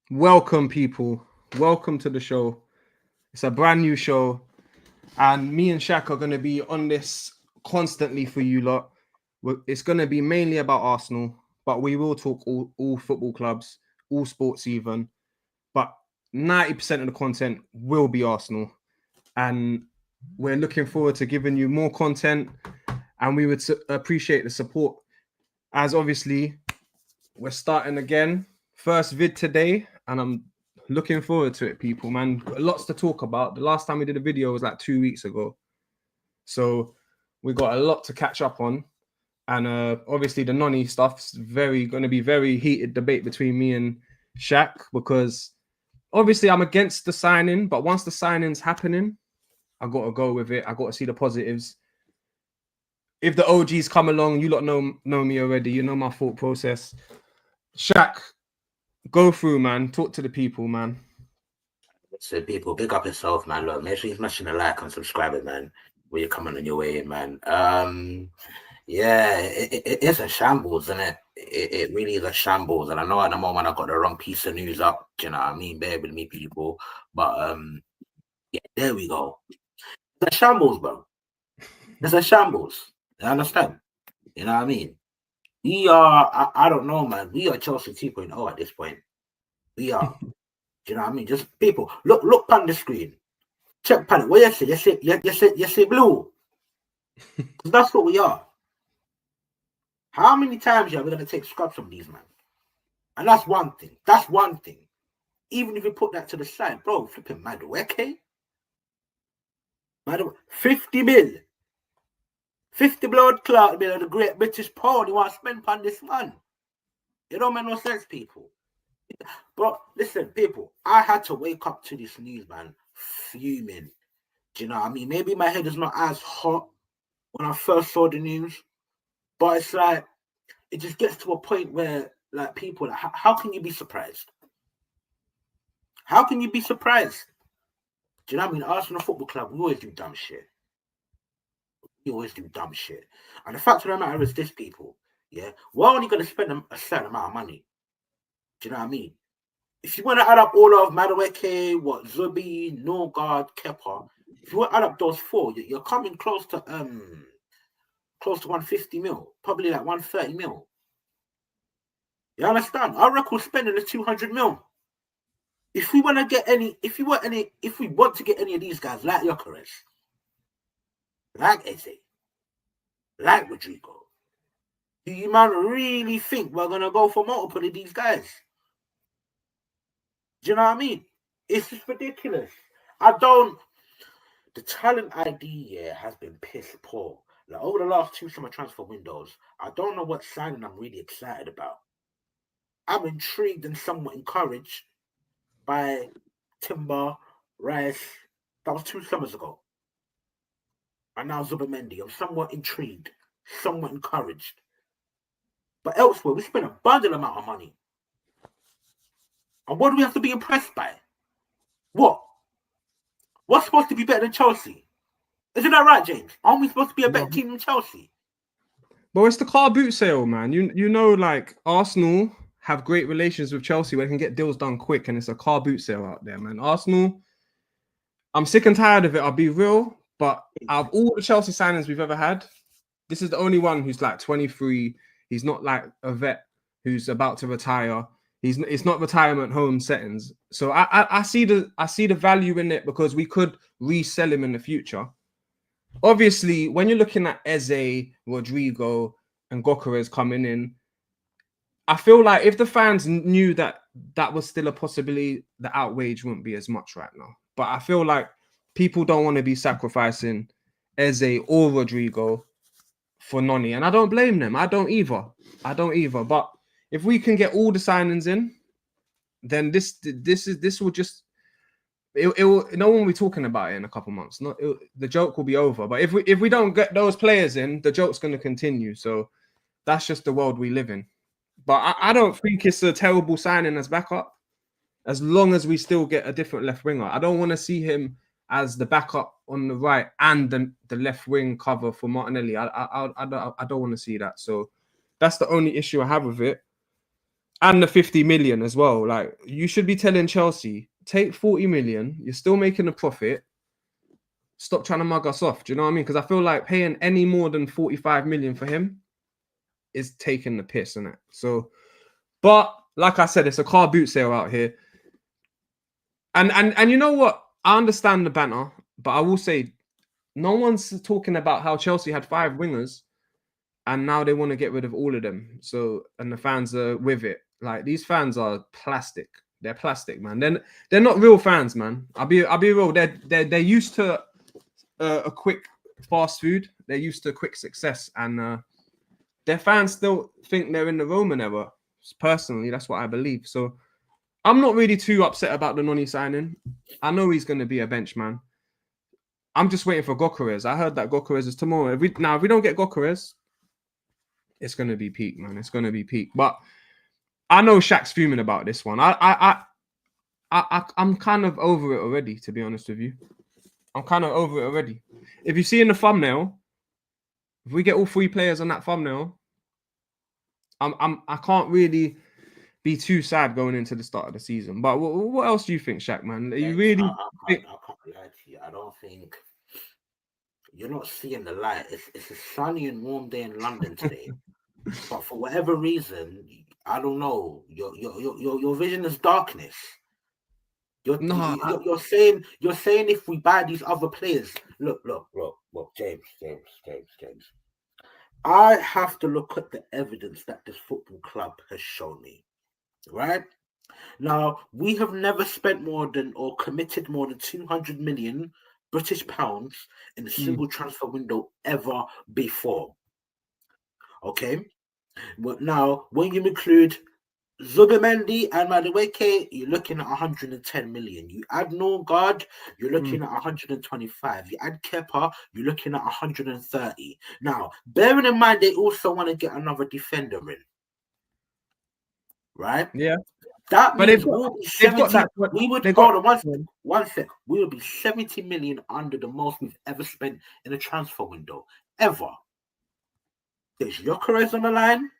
Welcome, people. Welcome to the show. It's a brand new show, and me and Shaq are going to be on this constantly for you lot. It's going to be mainly about Arsenal, but we will talk all football clubs, all sports, even. But 90% of the content will be Arsenal, and we're looking forward to giving you more content. And we would appreciate the support, as obviously we're starting again. First vid today, and I'm looking forward to it, people, man. Lots to talk about. The last time we did a video was like 2 weeks ago. So we got a lot to catch up on. And obviously the NONI stuff's going to be very heated debate between me and Shaq, because obviously I'm against the signing, but once the signing's happening, I got to go with it. I got to see the positives. If the OGs come along, you lot know me already. You know my thought process. Shaq, go through, man. Talk to the people, man. So people, big up yourself, man. Look, make sure you're smashing a like and subscribing, man. When you're coming on your way in, man. Yeah, it's a shambles, isn't it? It really is a shambles. And I know at the moment I got the wrong piece of news up. Do you know what I mean? Bear with me, people. But yeah, there we go. It's a shambles, bro. It's a shambles. You understand? You know what I mean? We are, I don't know, man. We are Chelsea 2.0 at this point. We are. Do you know what I mean? Just people, look on the screen. Check pan it. What you say? You say blue. That's what we are. How many times are we gonna take scrubs from these man? And that's one thing. That's one thing. Even if you put that to the side, bro, flipping mad, okay? 50 mil. 50 blood clot bill of the great British pound you want to spend on this man. It don't make no sense, people. But listen, people, I had to wake up to this news, man, fuming. Do you know what I mean? Maybe my head is not as hot when I first saw the news, but it's like, it just gets to a point where, like, people, like, how can you be surprised? How can you be surprised? Do you know what I mean? Arsenal Football Club, we always do dumb shit. We always do dumb shit. And the fact of the matter is this, people, yeah, we're only going to spend a certain amount of money. Do you know what I mean? If you want to add up all of Madueke, Zubi, Norgard, Kepa, if you want to add up those four, you're coming close to 150 mil, probably like 130 mil. You understand? I reckon we're spending the 200 mil. If we want to get if we want to get any of these guys like GYOKERES, like EZE, like Rodrigo, do you man really think we're gonna go for multiple of these guys? Do you know what I mean? It's just ridiculous. The talent ID has been piss poor. Like over the last two summer transfer windows, I don't know what signing I'm really excited about. I'm intrigued and somewhat encouraged by Timber, Rice. That was 2 summers ago. And now Zubimendi. I'm somewhat intrigued, somewhat encouraged. But elsewhere, we spent a bundle amount of money. And what do we have to be impressed by? What? What's supposed to be better than Chelsea? Isn't that right, James? Aren't we supposed to be a better team than Chelsea? But it's the car boot sale, man. You know, like Arsenal have great relations with Chelsea where they can get deals done quick, and it's a car boot sale out there, man. Arsenal, I'm sick and tired of it. I'll be real, but out of all the Chelsea signings we've ever had, this is the only one who's like 23. He's not like a vet who's about to retire. It's not retirement home settings. So I see the value in it because we could resell him in the future. Obviously, when you're looking at EZE, Rodrigo, and GYOKERES coming in, I feel like if the fans knew that that was still a possibility, the outwage wouldn't be as much right now. But I feel like people don't want to be sacrificing EZE or Rodrigo for NONI, and I don't blame them. I don't either. But if we can get all the signings in, then this will just it will, no one will be talking about it in a couple months. The joke will be over. But if we don't get those players in, the joke's going to continue. So that's just the world we live in. But I don't think it's a terrible signing as backup, as long as we still get a different left winger. I don't want to see him as the backup on the right and the left wing cover for Martinelli. I don't want to see that. So that's the only issue I have with it. And the 50 million as well. Like, you should be telling Chelsea, take 40 million. You're still making a profit. Stop trying to mug us off. Do you know what I mean? Because I feel like paying any more than 45 million for him is taking the piss, isn't it? So, but like I said, it's a car boot sale out here. And you know what? I understand the banter, but I will say no one's talking about how Chelsea had 5 wingers and now they want to get rid of all of them. So, and the fans are with it. Like, these fans are plastic. They're plastic, man. They're not real fans, man. I'll be real. They're used to a quick fast food. They're used to quick success, and their fans still think they're in the Roman era. Personally, that's what I believe. So I'm not really too upset about the Noni signing. I know he's going to be a bench man. I'm just waiting for GYOKERES. I heard that GYOKERES is tomorrow. If we don't get GYOKERES, it's going to be peak, man. It's going to be peak. But I know Shaq's fuming about this one. I'm kind of over it already, to be honest with you. I'm kind of over it already. If you see in the thumbnail, if we get all 3 players on that thumbnail, I can't really be too sad going into the start of the season. But what else do you think, Shaq, man? Are you really? I can't lie to you. I don't think you're not seeing the light. It's a sunny and warm day in London today, but for whatever reason, I don't know. Your vision is darkness. You're saying if we buy these other players, look, James. I have to look at the evidence that this football club has shown me. Right? Now, we have never spent more than or committed more than 200 million British pounds in a single transfer window ever before. Okay? But now, when you include Zubimendi and Madueke, you're looking at 110 million. You add Norgard, you're looking at 125. You add Kepa, you're looking at 130. Now, bearing in mind, they also want to get another defender in. Right? Yeah. That means we'll be 70. We would be 70 million under the most we've ever spent in a transfer window. Ever. There's GYOKERES on the line.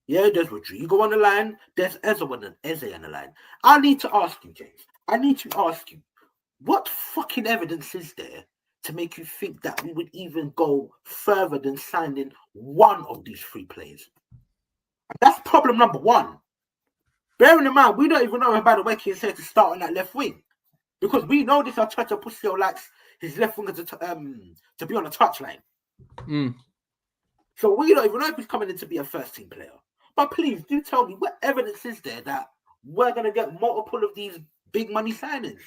Yeah, there's Rodrigo on the line. There's EZE on the line. I need to ask you, James. What fucking evidence is there to make you think that we would even go further than signing one of these 3 players? And that's problem number 1. Bearing in mind, we don't even know about the way he's here to start on that left wing. Because we know this Arteta Pussio likes his left winger to be on the touchline. So we don't even know if he's coming in to be a first team player. But please do tell me, what evidence is there that we're going to get multiple of these big money signings?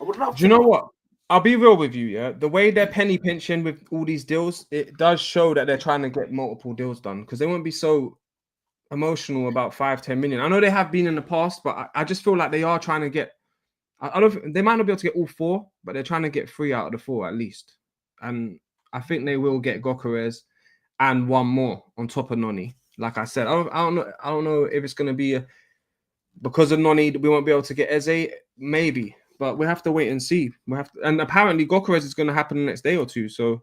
I would love to. Do you know what? I'll be real with you, yeah. The way they're penny pinching with all these deals, it does show that they're trying to get multiple deals done, because they won't be so emotional about 5-10 million. I know they have been in the past, but I just feel like they are trying to get. I don't. They might not be able to get all 4, but they're trying to get 3 out of the 4 at least. And I think they will get GYOKERES and 1 more on top of Noni. Like I said, I don't know if it's going to be because of Noni we won't be able to get EZE. Maybe, but we have to wait and see. And apparently GYOKERES is going to happen the next day or 2. So.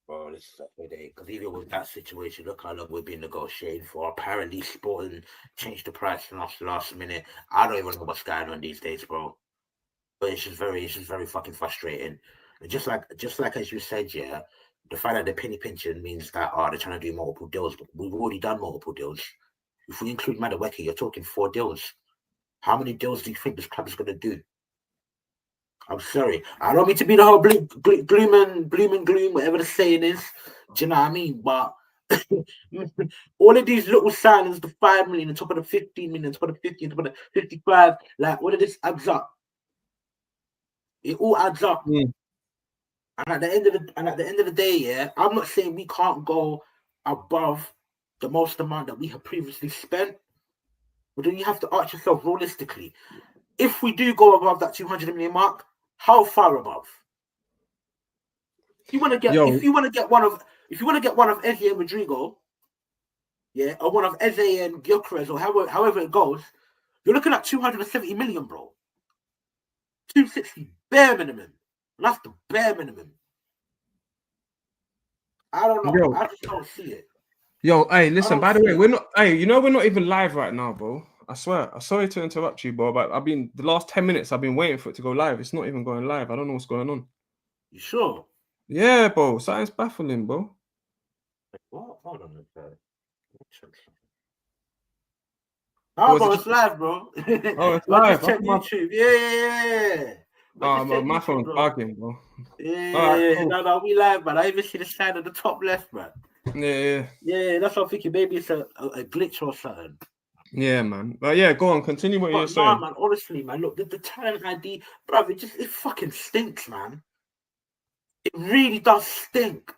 Bro, this is a day. Because even with that situation, look how long we've been negotiating for. Apparently, Sporting changed the price from us last minute. I don't even know what's going on these days, bro. But it's just very fucking frustrating. And just like as you said, yeah, the fact that the penny pinching means that they're trying to do multiple deals, but we've already done multiple deals. If we include Madueke, you're talking 4 deals. How many deals do you think this club is going to do? I'm sorry. I don't mean to be the whole gloom and gloom, whatever the saying is. Do you know what I mean? But all of these little signings, the 5 million, on top of the 15 million, on top of the 50, on top of the 55, like all of this adds up. It all adds up. And at the end of the day, yeah, I'm not saying we can't go above the most amount that we have previously spent, but then you have to ask yourself realistically, if we do go above that 200 million mark, how far above? If you want to get one of EZE and Rodrigo, yeah, or one of EZE and GYOKERES, or however it goes, you're looking at 270 million, bro. 260 bare minimum. And that's the bare minimum. I don't know. Yo. I just don't see it. Yo, hey, listen, by the way, it. we're not, hey, you know, we're not even live right now, bro. I swear. I'm sorry to interrupt you, bro, but the last 10 minutes, I've been waiting for it to go live. It's not even going live. I don't know what's going on. You sure? Yeah, bro. Something's baffling, bro. What? Hold on a second. Oh, bro, it's live, bro. Oh, it's I live. just checked YouTube. Yeah. Oh, my phone's bugging, bro. Yeah. All right, cool. No, we live, man. I even see the sign at the top left, man. Yeah. Yeah, that's what I'm thinking. Maybe it's a glitch or something. Yeah, man. But yeah, go on. Continue what you're saying. Man. Honestly, man. Look, the talent ID, bro. It fucking stinks, man. It really does stink.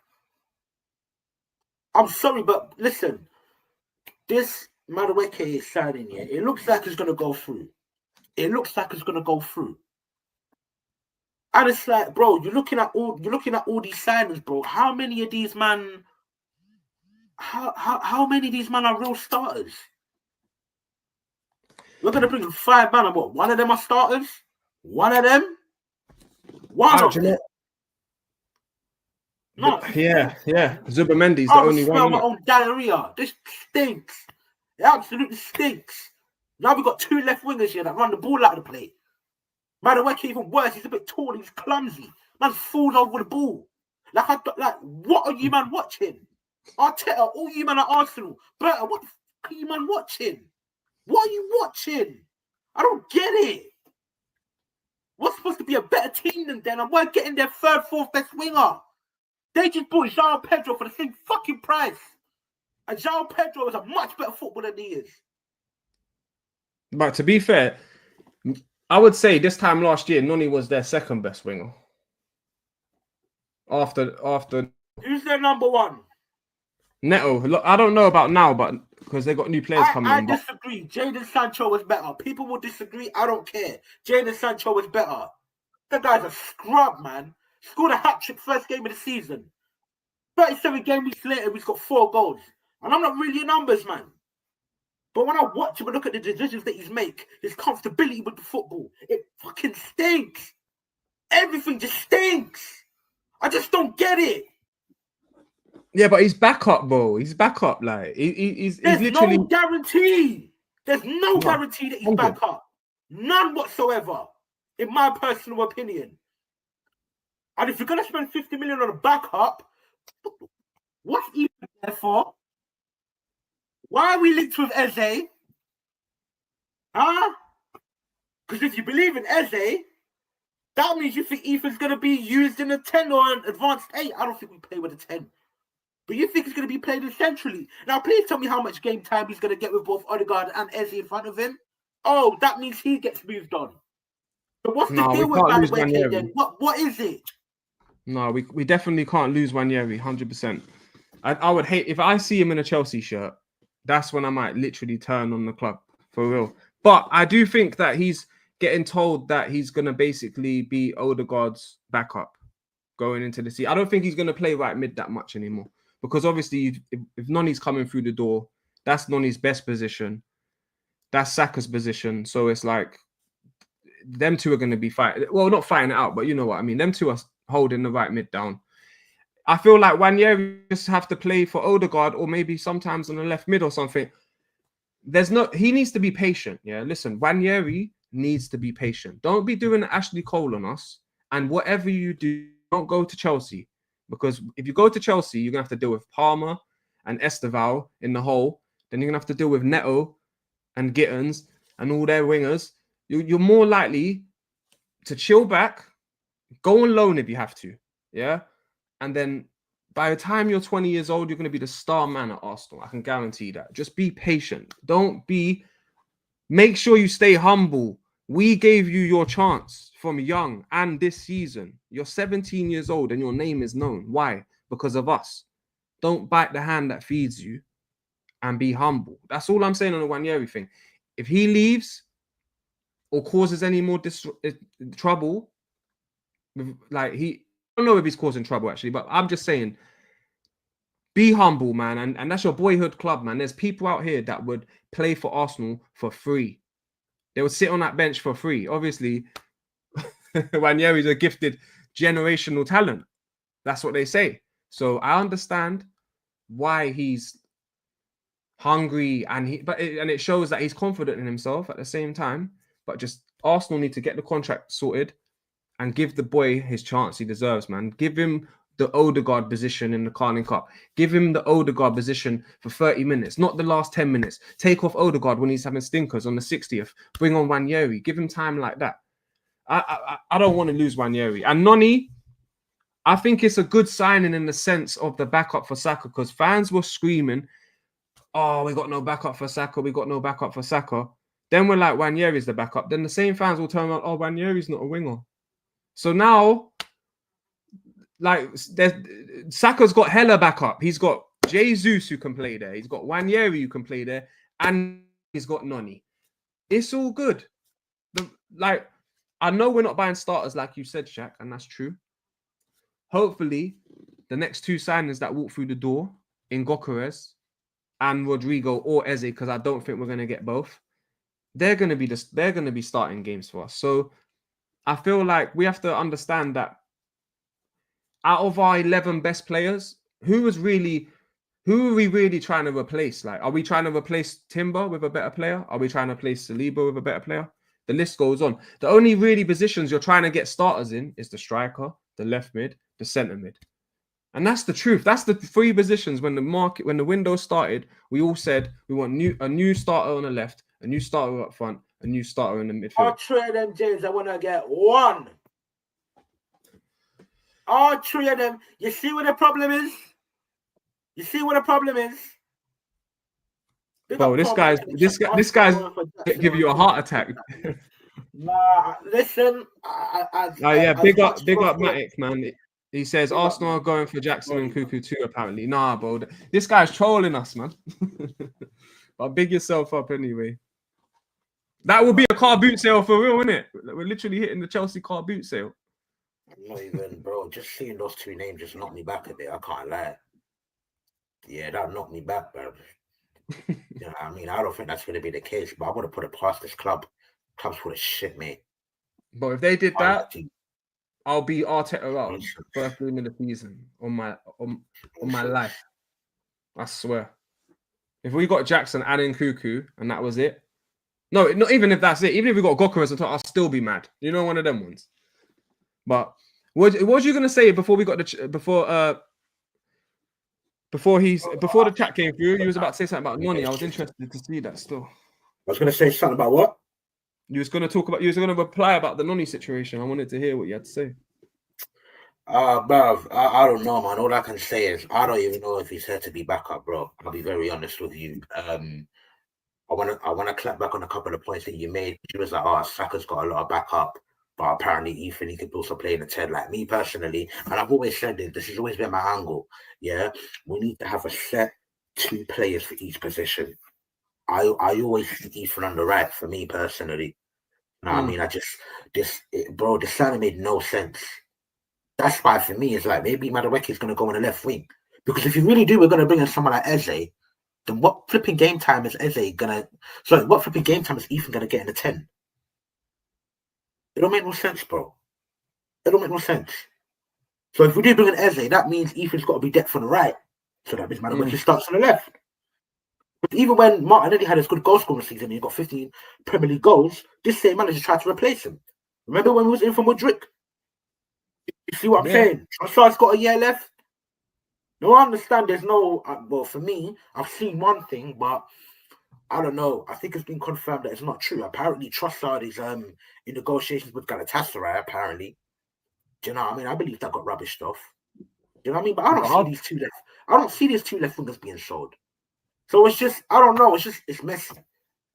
I'm sorry, but listen. This Madueke is signing here. It looks like it's gonna go through. And it's like, bro, you're looking at all these signings, bro. How many of these man? How many of these men are real starters? We're gonna bring in 5 man, and what? One of them are starters. One of them. No. Yeah. Zubamendi's the only one. My own diarrhea. This stinks. It absolutely stinks. Now we've got 2 left wingers here that run the ball out of the play. Madueke even worse. He's a bit tall. He's clumsy. Man falls over the ball. Like what are you man watching? Arteta, all you man at Arsenal. Berta, what the fuck are you man watching? What are you watching? I don't get it. What's supposed to be a better team than them? And we're getting their 3rd, 4th best winger. They just bought João Pedro for the same fucking price. And João Pedro is a much better footballer than he is. But to be fair, I would say this time last year, Noni was their 2nd best winger. After who's their number 1? Neto. Look, I don't know about now, but because they got new players coming in. I disagree. Jadon Sancho was better. People will disagree. I don't care. Jadon Sancho was better. That guy's a scrub, man. Scored a hat-trick first game of the season. 37 game weeks later, he's got 4 goals. And I'm not really a numbers man. But when I watch him and look at the decisions that he's make, his comfortability with the football, it fucking stinks. Everything just stinks. I just don't get it. Yeah, but he's back up, bro. He's back up. Like he's literally no guarantee. There's no guarantee that he's back up. None whatsoever, in my personal opinion. And if you're gonna spend 50 million on a backup, what's he there for? Why are we linked with EZE? Huh? Because if you believe in EZE, that means you think Ethan's going to be used in a 10 or an advanced 8. I don't think we play with a 10. But you think he's going to be played in centrally. Now, please tell me how much game time he's going to get with both Odegaard and EZE in front of him. Oh, that means he gets moved on. So what's the deal with Madueke then? What is it? No, we definitely can't lose Ranieri, 100%. I would hate if I see him in a Chelsea shirt. That's when I might literally turn on the club for real. But I do think that he's getting told that he's going to basically be Odegaard's backup going into the season. I don't think he's going to play right mid that much anymore because obviously if Noni's coming through the door, that's Noni's best position. That's Saka's position. So it's like them two are going to be fighting. Well, not fighting it out, but you know what I mean. Them two are holding the right mid down. I feel like Ranieri just have to play for Odegaard or maybe sometimes on the left mid or something. He needs to be patient. Yeah, listen, Ranieri needs to be patient. Don't be doing Ashley Cole on us. And whatever you do, don't go to Chelsea. Because if you go to Chelsea, you're going to have to deal with Palmer and Esteval in the hole. Then you're going to have to deal with Neto and Gittins and all their wingers. You're more likely to chill back, go on loan if you have to. Yeah. And then by the time you're 20 years old, you're going to be the star man at Arsenal. I can guarantee that. Just be patient. Make sure you stay humble. We gave you your chance from young and this season. You're 17 years old and your name is known. Why? Because of us. Don't bite the hand that feeds you and be humble. That's all I'm saying on the Ranieri thing. If he leaves or causes any more trouble, I don't know if he's causing trouble actually, but I'm just saying, be humble, man. And that's your boyhood club, man. There's people out here that would play for Arsenal for free. They would sit on that bench for free. Obviously, Ranieri's a gifted generational talent. That's what they say. So I understand why he's hungry and it shows that he's confident in himself at the same time. But just Arsenal need to get the contract sorted and give the boy his chance he deserves, man. Give him the Odegaard position in the Carling Cup. Give him the Odegaard position for 30 minutes, not the last 10 minutes. Take off Odegaard when he's having stinkers on the 60th. Bring on Wanyeri. Give him time like that. I don't want to lose Wanyeri. And Noni, I think it's a good signing in the sense of the backup for Saka, because fans were screaming, oh, we got no backup for Saka. We got no backup for Saka. Then we're like, Wanyeri's the backup. Then the same fans will turn around, oh, Wanyeri's not a winger. So now, like, Saka's got hella backup. He's got Jesus who can play there. He's got Wanyeri who can play there. And he's got Noni. It's all good. I know we're not buying starters like you said, Shaq, and that's true. Hopefully, the next two signings that walk through the door in GYOKERES and Rodrigo or Eze, because I don't think we're going to get both, they're going to be starting games for us. So I feel like we have to understand that out of our 11 best players, who are we really trying to replace? Like, are we trying to replace Timber with a better player? Are we trying to replace Saliba with a better player? The list goes on. The only really positions you're trying to get starters in is the striker, the left mid, the centre mid. And that's the truth. That's the three positions when the window started, we all said we want a new starter on the left, a new starter up front, a new starter in the midfield. All three of them, James, I want to get one. All three of them. You see what the problem is? Bro, this guy's give you a heart attack. Nah, listen. Big up Matic, man. He says Arsenal are going for Jackson and Cuckoo too, apparently. Nah, bro. This guy's trolling us, man. But big yourself up anyway. That will be a car boot sale for real, isn't it? We're literally hitting the Chelsea car boot sale. I'm not even, bro. Just seeing those two names just knocked me back a bit. I can't lie. Yeah, that knocked me back, bro. You know what I mean? I don't think that's going to be the case, but I want to put it past this club. Club's full of shit, mate. But if they did that, I'll be Arteta up first game of the season on my life. I swear. If we got Jackson and Cuckoo and that was it, no, not even if that's it. Even if we got GYOKERES on top, I'll still be mad. You know, one of them ones. But what was you gonna say before we got before the chat came through? You was about to say something about Noni. I was interested to see that still. I was gonna say something about what? You was gonna reply about the Noni situation. I wanted to hear what you had to say. Bruv, I don't know, man. All I can say is I don't even know if he's here to be back up, bro. I'll be very honest with you. I wanna clap back on a couple of points that you made. She was like, oh, Saka's got a lot of backup, but apparently Ethan, he could also play in the 10. Like me personally, and I've always said this has always been my angle. Yeah, we need to have a set 2 players for each position. I always see Ethan on the right for me personally. You know what I mean? This signing made no sense. That's why for me it's like maybe Madueke is going to go on the left wing, because if you really do, we're going to bring in someone like Eze. Then what flipping game time is Eze gonna? Sorry, what flipping game time is Ethan gonna get in the 10? It don't make no sense, bro. It don't make no sense. So if we do bring in Eze, that means Ethan's got to be depth on the right. So that means Madueke starts on the left. But even when Martinelli had his good goal scoring season, he got 15 Premier League goals. This same manager tried to replace him. Remember when he was in for Mudryk? You see what I'm saying? Trossard's got a year left. No, I understand there's no... well, for me, I've seen one thing, but I don't know. I think it's been confirmed that it's not true. Apparently, Trossard is in negotiations with Galatasaray, apparently. Do you know what I mean? I believe that got rubbished off. Do you know what I mean? But I don't see these two left... I don't see these 2 left wingers being sold. So it's just... I don't know. It's messy.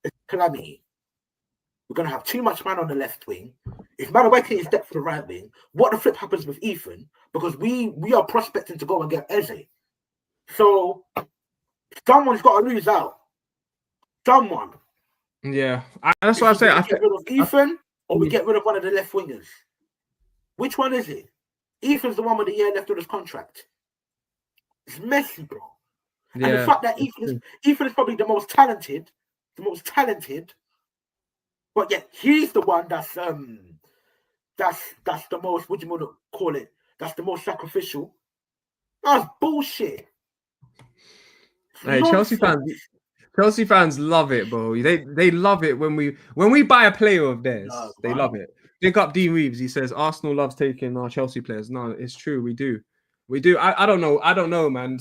It's calamity. We're going to have too much man on the left wing. If Madueke is depth for the right wing, what the flip happens with Ethan? Because we are prospecting to go and get Eze. So someone's got to lose out. Someone. Yeah. That's what I'm saying. I get rid of Ethan or we get rid of one of the left wingers. Which one is it? Ethan's the one with the year left of his contract. It's messy, bro. Yeah. And the fact that Ethan is probably the most talented, but yet he's the one that's the most, what do you want to call it? That's the most sacrificial. That's bullshit. Hey, Chelsea fans love it, bro. They love it when we buy a player of theirs. No, They man. love it. Pick up Dean Reeves. He says Arsenal loves taking our Chelsea players. No, it's true. We do. I don't know, man.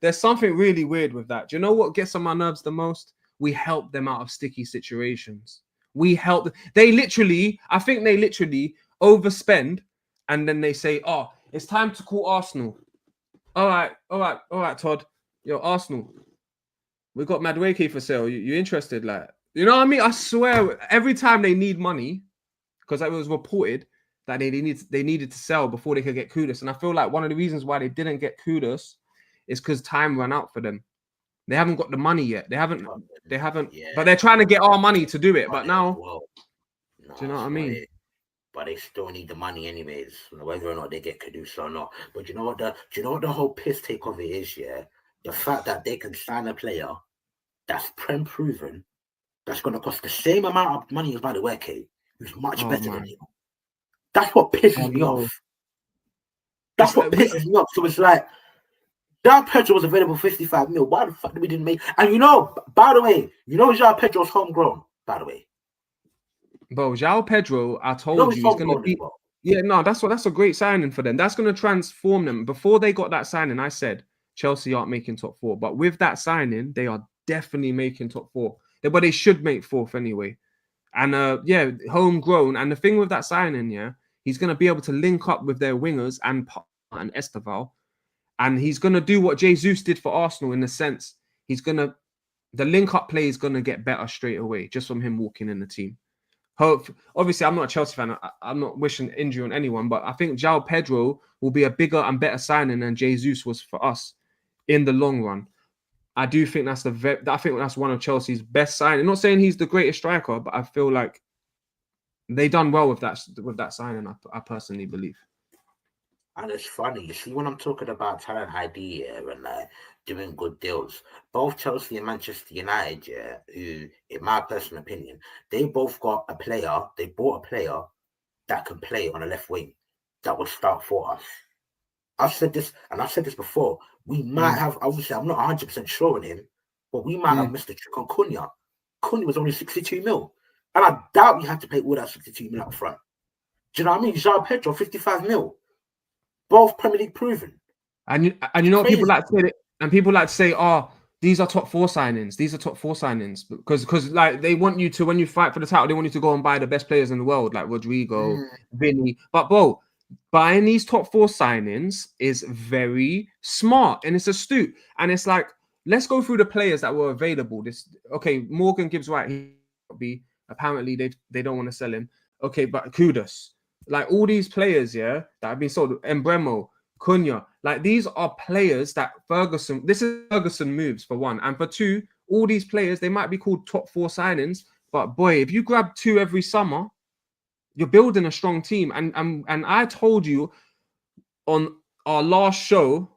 There's something really weird with that. Do you know what gets on my nerves the most? We help them out of sticky situations. We help. I think they literally overspend, and then they say, "Oh, it's time to call Arsenal." All right, Todd. Yo, Arsenal. We got Madueke for sale. You interested? Like, you know what I mean? I swear, every time they need money, because it was reported that they needed to sell before they could get Kudus. And I feel like one of the reasons why they didn't get Kudus is because time ran out for them. They haven't got the money yet. They haven't, Yeah. but they're trying to get our money to do it. But now, do you know what I mean? But they still need the money anyways, whether or not they get Kudus or not. But you know what the whole piss take of it is, yeah? The fact that they can sign a player that's Prem proven, that's going to cost the same amount of money as Madueke, who's much better than him. That's what pisses me off. That's what pisses me off. So it's like, João Pedro was available 55 mil. Why the fuck did we didn't make? And you know, by the way, João Pedro's homegrown, by the way. Bro, João Pedro, I told you, he's going to be... Yeah, no, that's a great signing for them. That's going to transform them. Before they got that signing, I said Chelsea aren't making top four. But with that signing, they are definitely making top four. But they should make fourth anyway. And yeah, homegrown. And the thing with that signing, yeah, he's going to be able to link up with their wingers and Esteval. And he's going to do what Jesus did for Arsenal in the sense the link-up play is going to get better straight away just from him walking in the team. Obviously, I'm not a Chelsea fan. I'm not wishing injury on anyone, but I think João Pedro will be a bigger and better signing than Jesus was for us in the long run. I do think that's one of Chelsea's best signings. I'm not saying he's the greatest striker, but I feel like they done well with that signing. I personally believe. And it's funny, you see, when I'm talking about talent ID and doing good deals, both Chelsea and Manchester United, yeah, who, in my personal opinion, they both got a player. They bought a player that can play on a left wing that will start for us. I've said this, and I've said this before. We might have, obviously, I'm not 100% sure on him, but we might have missed a trick on Cunha. Cunha was only 62 mil, and I doubt you had to pay all that 62 mil up front. Do you know what I mean? João Pedro, 55 mil. Both Premier League proven. And you know what people like to say, and people like to say, "Oh, these are top four signings. These are top four signings," because like they want you to, when you fight for the title, they want you to go and buy the best players in the world, like Rodrigo, Vinny. But bro, buying these top four signings is very smart and it's astute. And it's like, let's go through the players that were available. Morgan Gibbs White, apparently they don't want to sell him. Okay, but Kudus. Like all these players, yeah, that have been sold, Embremo, Cunha, like these are players that this is Ferguson moves for one. And for two, all these players, they might be called top four signings, but boy, if you grab two every summer, you're building a strong team. And I told you on our last show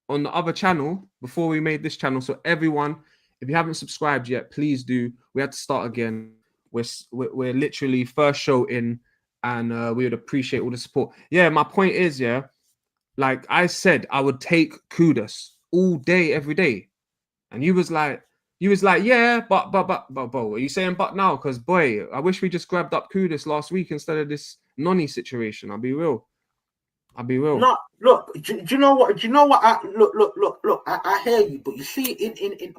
on the other channel before we made this channel. So everyone, if you haven't subscribed yet, please do. We had to start again. We're literally first show in. And we would appreciate all the support. Yeah, my point is, yeah, like I said, I would take Kudus all day, every day. And you was like, yeah, but, are you saying but now? Because boy, I wish we just grabbed up Kudus last week instead of this NONI situation. I'll be real. No, look, do you know what? Look. I hear you, but you see, in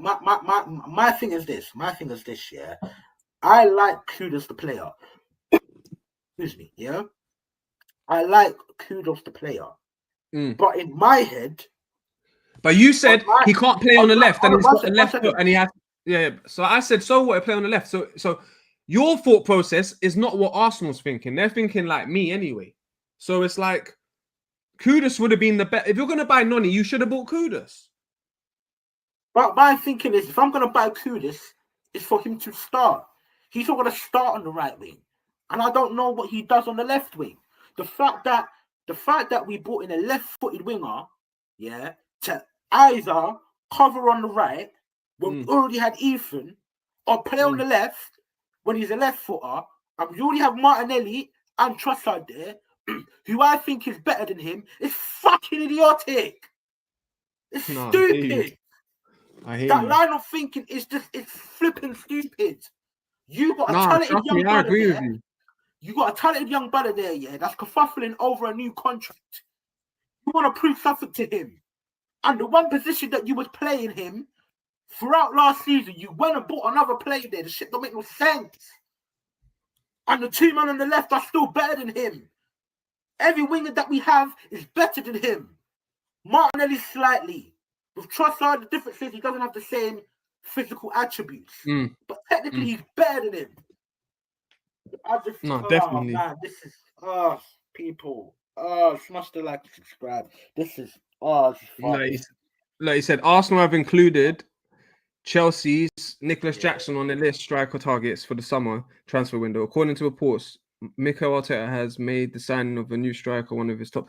my thing is this. Yeah. I like Kudus the player. Excuse me, yeah. I like Kudus the player, but in my head. But you said he can't play on the left, and he's got the left foot, and he has. Yeah. So I said, so what? Play on the left. So your thought process is not what Arsenal's thinking. They're thinking like me anyway. So it's like Kudus would have been the best. If you're gonna buy NONI, you should have bought Kudus. But my thinking is, if I'm gonna buy Kudus, it's for him to start. He's not gonna start on the right wing. And I don't know what he does on the left wing. The fact that we brought in a left-footed winger, yeah, to either cover on the right when we already had Ethan, or play on the left when he's a left footer, and we already have Martinelli and Trossard there, who I think is better than him, is fucking idiotic. It's No, stupid. I hear That you. line of thinking is it's flipping stupid. You got a No, talented trust young me, I brother agree with there. you. You got a talented young brother there, yeah, that's kerfuffling over a new contract. You want to prove something to him. And the one position that you was playing him throughout last season, you went and bought another player there. The shit don't make no sense. And the two men on the left are still better than him. Every winger that we have is better than him. Martinelli slightly. With Trossard, the difference is he doesn't have the same physical attributes. But technically, he's better than him. Definitely. Man, this is people. Smash the like and subscribe. This is Like he said, Arsenal have included Chelsea's Nicholas Jackson on the list striker targets for the summer transfer window. According to reports, Mikel Arteta has made the signing of a new striker one of his top.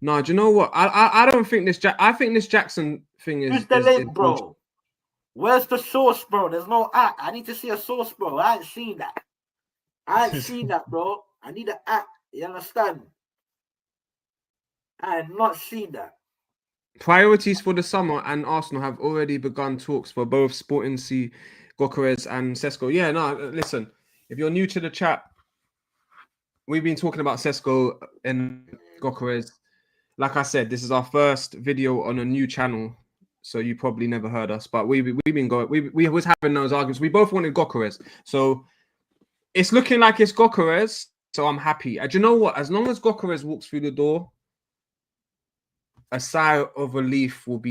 No, do you know what? I don't think this. I think this Jackson thing is. Who's the link, bro? Where's the source, bro? There's no act. I need to see a source, bro. I ain't seen that. Bro. I need an act. You understand? I have not seen that. Priorities for the summer, and Arsenal have already begun talks for both Sporting C, GYOKERES and Sesko. Yeah, no, listen. If you're new to the chat, we've been talking about Sesko and GYOKERES. Like I said, this is our first video on a new channel, so you probably never heard us. But we've been going. We was having those arguments. We both wanted GYOKERES, so it's looking like it's GYOKERES. So I'm happy. And do you know what? As long as GYOKERES walks through the door, a sigh of relief will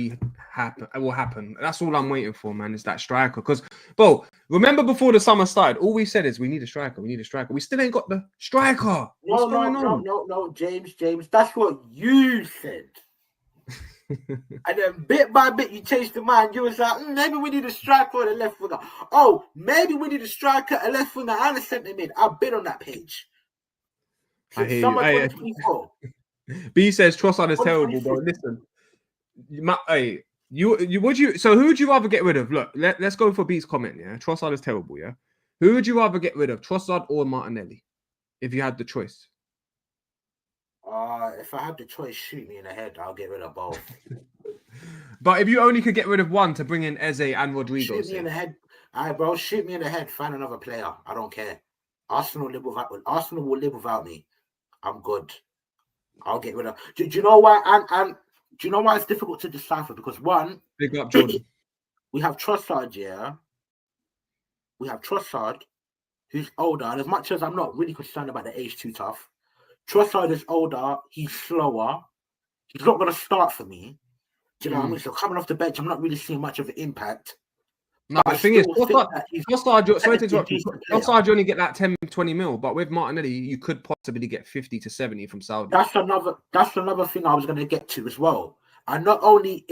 happen. That's all I'm waiting for, man. Is that striker? Because, bro, remember before the summer started, all we said is we need a striker. We need a striker. We still ain't got the striker. What's going on? No, James. That's what you said. And then bit by bit, you changed the mind. You was like, maybe we need a striker and a left winger. Oh, maybe we need a striker, a left winger, and a centre mid. I've been on that page. Since summer 2024. B says Trossard is terrible, bro. Listen, so who would you rather get rid of? Look, let's go for B's comment. Yeah, Trossard is terrible. Yeah, who would you rather get rid of, Trossard or Martinelli, if you had the choice? If I had the choice, shoot me in the head. I'll get rid of both. But if you only could get rid of one to bring in Eze and Rodrigo, shoot me in the head. All right, bro. Shoot me in the head. Find another player. I don't care. Arsenal will live without me. I'm good. I'll get rid of. Do you know why? And do you know why it's difficult to decipher? Because one, big up Jordan. We have Trossard, yeah. We have Trossard, who's older. And as much as I'm not really concerned about the age too tough, Trossard is older. He's slower. He's not going to start for me. Do you know what I mean? So coming off the bench, I'm not really seeing much of an impact. No, the thing is, Trossard, you only get that 10, 20 mil, but with Martinelli, you could possibly get 50 to 70 from Saudi. That's another thing I was going to get to as well. And not only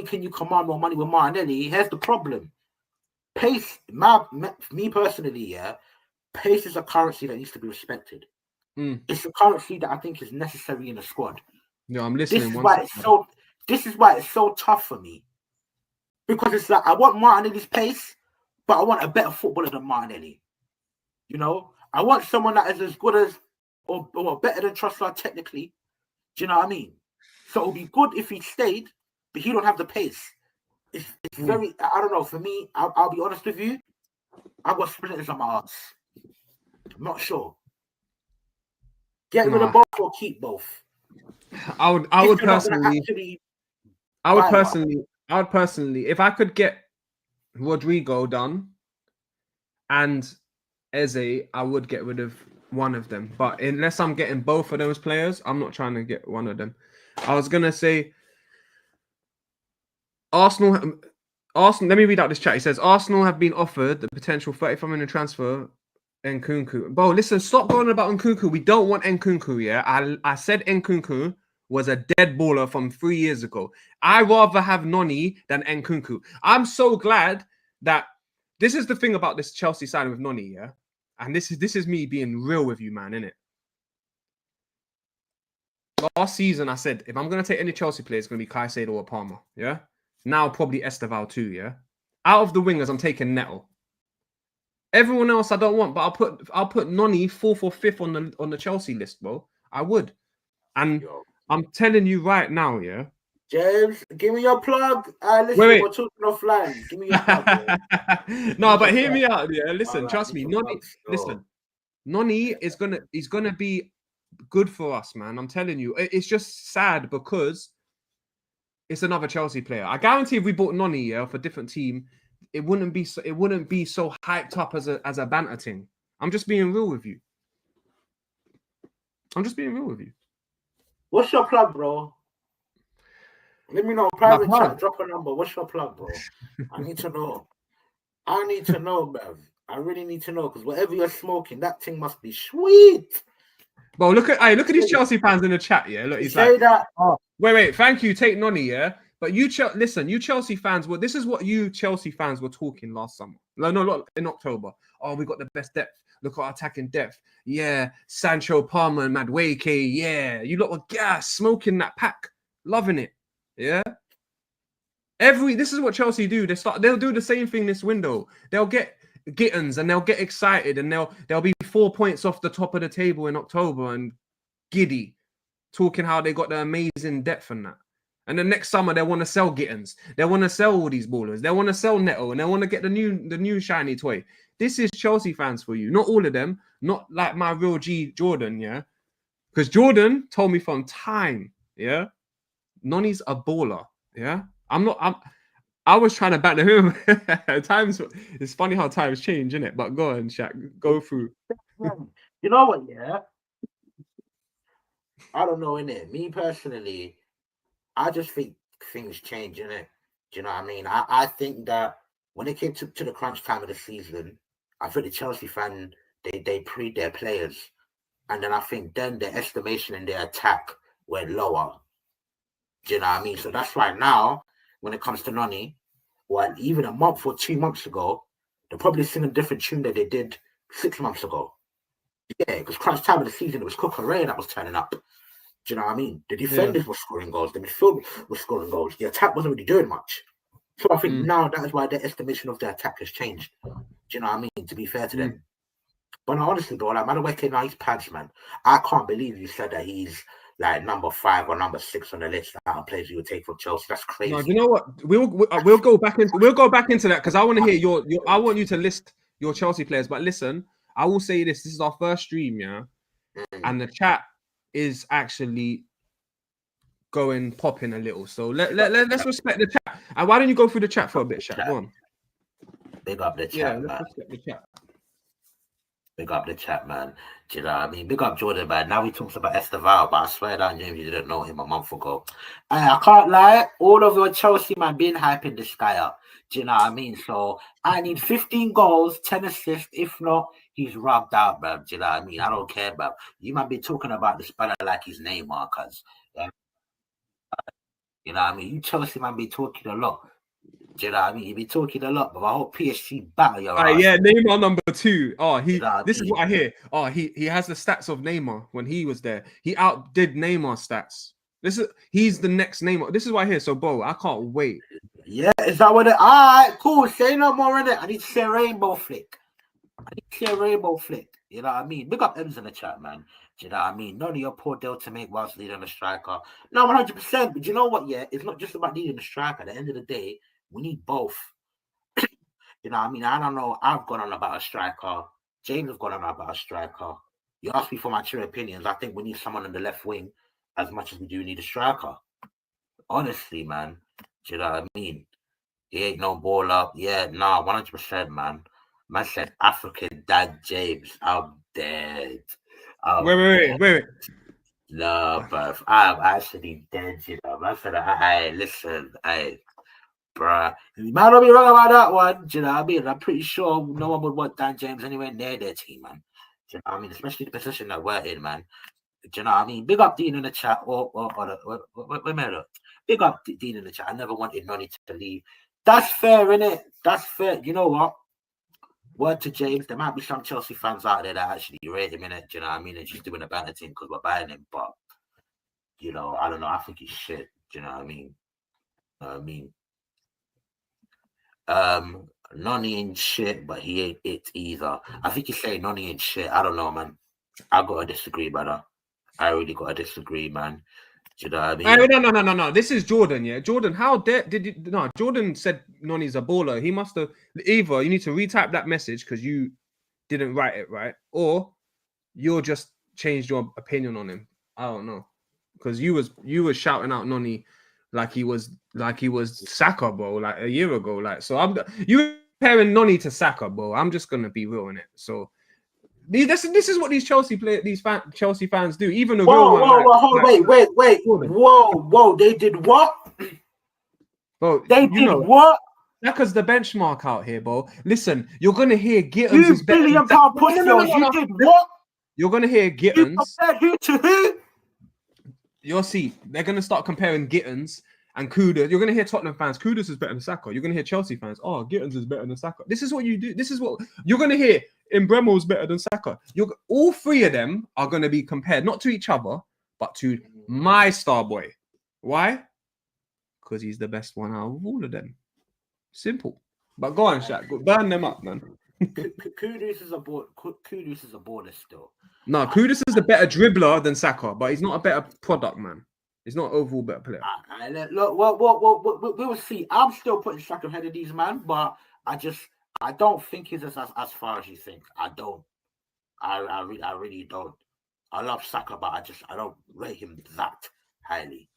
can you command more money with Martinelli, here's the problem. Pace, me personally, yeah, pace is a currency that needs to be respected. It's a currency that I think is necessary in a squad. Yeah, I'm listening. This is why it's so tough for me. Because it's like I want Martinelli's pace, but I want a better footballer than Martinelli. You know, I want someone that is as good as or better than Trossard technically. Do you know what I mean? So it would be good if he stayed, but he don't have the pace. It's very. I don't know. For me, I'll be honest with you. I've got splinters on my ass. I'm not sure. Get rid of both or keep both. I would personally, if I could get Rodrigo done and Eze, I would get rid of one of them. But unless I'm getting both of those players, I'm not trying to get one of them. I was gonna say Arsenal. Let me read out this chat. He says Arsenal have been offered the potential 35 million transfer Nkunku. Bro, listen, stop going about Nkunku. We don't want Nkunku, yeah? I said Nkunku was a dead baller from 3 years ago. I rather have Noni than Nkunku. I'm so glad that this is the thing about this Chelsea signing with Noni, yeah? And this is me being real with you, man, innit? Last season, I said, if I'm going to take any Chelsea player, it's going to be Caicedo or Palmer, yeah? Now, probably Esteval too, yeah? Out of the wingers, I'm taking Neto. Everyone else I don't want, but I'll put Noni 4th or 5th on the Chelsea list, bro. I would. And I'm telling you right now, yeah, James, give me your plug. Listen, Wait. we're talking offline. Give me your plug, bro. No, but hear me out. Yeah, listen, Alright, trust me. your Noni, plug listen, still. Noni Yeah. is gonna be good for us, man. I'm telling you. It's just sad because it's another Chelsea player. I guarantee if we bought Noni, yeah, for a different team, it wouldn't be so hyped up as a banter thing. I'm just being real with you. I'm just being real with you. What's your plug, bro? Let me know. Private chat. Drop a number. What's your plug, bro? I need to know. I need to know, bruv. I really need to know because whatever you're smoking, that thing must be sweet. Bro, look at these Chelsea fans in the chat. Yeah, look, he's say like, that. oh, wait, thank you, take Noni. Yeah, but you listen, you Chelsea fans were. This is what you Chelsea fans were talking last summer. No, not in October. Oh, we got the best depth. Look at our attacking depth. Yeah, Sancho, Palmer, and Madueke. Yeah, you lot were gas, smoking that pack, loving it. Yeah. This is what Chelsea do. They'll do the same thing this window. They'll get Gittins and they'll get excited and they'll be 4 points off the top of the table in October and giddy, talking how they got the amazing depth and that. And the next summer they want to sell Gittins. They want to sell all these ballers. They want to sell Neto and they want to get the new shiny toy. This is Chelsea fans for you. Not all of them. Not like my real G Jordan, yeah. Because Jordan told me from time, yeah. Noni's a baller, yeah. I was trying to back the him. Times it's funny how times change, isn't it? But go on, Shaq, go through. You know what? Yeah, I don't know, innit? Me personally, I just think things change, innit? Do you know what I mean? I think that when it came to the crunch time of the season, I think the Chelsea fan they pre their players, and then I think then their estimation in their attack went lower. Do you know what I mean? So that's why now, when it comes to Noni, well, even a month or 2 months ago, they're probably singing a different tune that they did 6 months ago. Yeah, because crunch time of the season, it was Cucurella that was turning up. Do you know what I mean? The defenders were scoring goals. The midfield was scoring goals. The attack wasn't really doing much. So I think now that is why their estimation of their attack has changed. Do you know what I mean? To be fair to them. But no, honestly, though, like Madueke now he's pads, man. I can't believe you said that he's like number 5 or number 6 on the list of players you would take from Chelsea. That's crazy. No, you know what? We'll go back into that because I want to hear your. I want you to list your Chelsea players. But listen, I will say this: this is our first stream, yeah, and the chat is actually going popping a little. So let's respect the chat. And why don't you go through the chat for a bit, Shaq? Go on. Big up the chat, Yeah, man. let's respect the chat. Big up the chat, man. Do you know what I mean? Big up Jordan, man. Now he talks about Esteval, but I swear down, James, you didn't know him a month ago. I can't lie. All of your Chelsea, man, been hyping this guy up. Do you know what I mean? So I need 15 goals, 10 assists. If not, he's rubbed out, bro. Do you know what I mean? I don't care, bro. You might be talking about this fella like his name, because you know what I mean? You Chelsea, man, be talking a lot. Do you know what I mean? You be talking a lot, but I hope PSG battle your ass. Yeah, Neymar number 2. Oh, You know what I this is mean? what I hear. Oh, he has the stats of Neymar when he was there. He outdid Neymar stats. He's the next Neymar. This is what I hear. So, bro, I can't wait. Yeah, is that what it? All right, cool. Say no more in it. I need to say rainbow flick. You know what I mean? Big up M's in the chat, man. Do you know what I mean? None of your poor deal to make whilst leading a striker. No, 100%. But you know what? Yeah, it's not just about needing a striker. At the end of the day, we need both. You know what I mean? I don't know. I've gone on about a striker. James have gone on about a striker. You asked me for my true opinions. I think we need someone on the left wing as much as we do need a striker. Honestly, man. Do you know what I mean? He ain't no ball up. Yeah, nah, 100%, man. Man said African Dad James. I'm dead. Wait. No, bruv. I'm actually dead, you know. Man said, hey, listen, hey, bruh. You might not be wrong about that one. Do you know what I mean? I'm pretty sure no one would want Dan James anywhere near their team, man. Do you know what I mean? Especially the position that we're in, man. Do you know what I mean? Big up Dean in the chat. Big up Dean in the chat. I never wanted Noni to leave. That's fair, innit? That's fair. You know what? Word to James, there might be some Chelsea fans out there that actually rate him, innit? Do you know what I mean? And just doing a banner team because we're buying him. But, you know, I don't know. I think he's shit. Do you know what I mean? Noni ain't shit, but he ain't it either. I think he's saying Noni ain't shit. I don't know, man. I gotta disagree, brother. I really gotta disagree, man. Do you know what I mean? Hey, no. This is Jordan, yeah. Jordan, how did you? No, Jordan said Noni's a baller. He must have either you need to retype that message because you didn't write it right, or you're just changed your opinion on him. I don't know, because you was shouting out Noni like he was Saka, bro, like a year ago. Like, so you comparing Noni to Saka, bro. I'm just gonna be real in it. So this is what these Chelsea Chelsea fans do. Even the real one. Wait. Whoa. They did what? Bro, they did what? Saka's the benchmark out here, bro. Listen, you're gonna hear Gittins You is better. £1 billion pussy. You did what? You're gonna hear Gittins. You compared who to who? You'll see. They're gonna start comparing Gittins and Kudus. You're gonna hear Tottenham fans. Kudus is better than Saka. You're gonna hear Chelsea fans. Oh, Gittins is better than Saka. This is what you do. This is what you're gonna hear. Mbremo's better than Saka. All three of them are gonna be compared not to each other, but to my star boy. Why? Because he's the best one out of all of them. Simple. But go on, Shaq. Burn them up, man. Kudus is a baller still. No, Kudus is a better dribbler than Saka, but he's not a better product, man. He's not an overall better player. Look, we will see. I'm still putting Saka ahead of these, man, but I don't think he's as far as you think. I don't. I really don't. I love Saka, but I don't rate him that highly.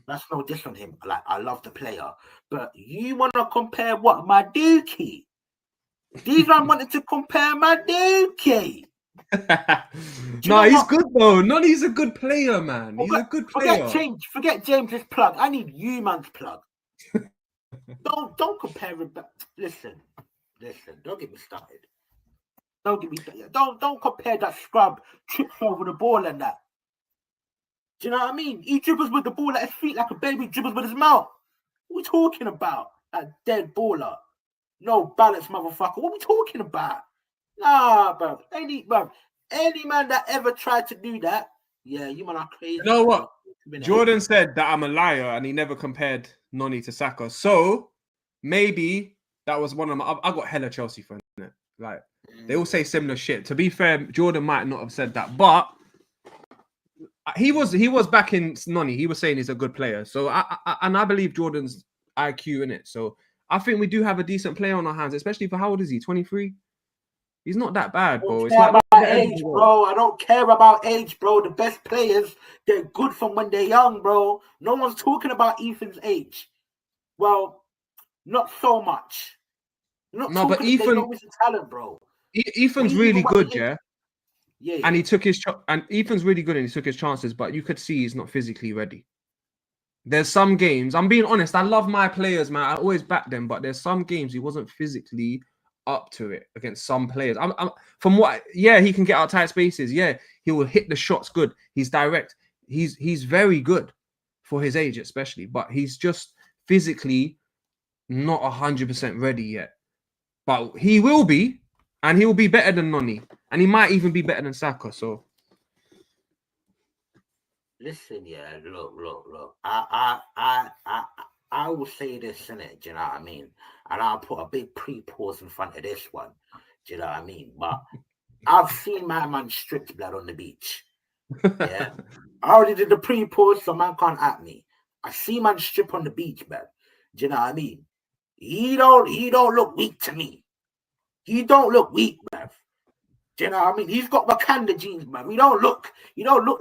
That's no diss on him. Like, I love the player, but you want to compare what my Dookie? These man wanted to compare my Dookie. No, he's good though. Noni's a good player, man. He's a good player. Forget James's plug. I need you man's plug. Don't compare him. Listen. Don't get me started. Don't compare that scrub trips over the ball and that. Do you know what I mean? He dribbles with the ball at his feet like a baby dribbles with his mouth. What are we talking about? That dead baller. No balance, motherfucker. What are we talking about? Nah, bro. Any man that ever tried to do that, yeah, you man are crazy. You know what? Jordan said that I'm a liar and he never compared Noni to Saka. So maybe that was one of my. I got hella Chelsea friends. Like they all say similar shit. To be fair, Jordan might not have said that, but he was backing Noni. He was saying he's a good player. So I believe Jordan's IQ in it. So I think we do have a decent player on our hands, especially for how old is he? 23. He's not that bad, bro. It's like about age, bro. I don't care about age, bro. The best players, they're good from when they're young, bro. No one's talking about Ethan's age. Well, not so much. No, but Ethan, talent, bro. Ethan's really good, yeah. Yeah. And he took his and Ethan's really good and he took his chances, but you could see he's not physically ready. There's some games, I'm being honest, I love my players, man. I always back them, but there's some games he wasn't physically up to it against some players. From what, yeah, he can get out tight spaces. Yeah, he will hit the shots good. He's direct. He's very good for his age, especially, but he's just physically not 100% ready yet. But he will be, and he will be better than Noni, and he might even be better than Saka. So. Listen, yeah, look. I will say this, innit? Do you know what I mean? And I'll put a big pre-pause in front of this one. Do you know what I mean? But I've seen my man stripped blood on the beach. Yeah. I already did the pre-pause, so man can't at me. I see man strip on the beach, man. Do you know what I mean? He don't look weak to me. He don't look weak, man. Do you know what I mean? He's got Wakanda genes, man. He don't look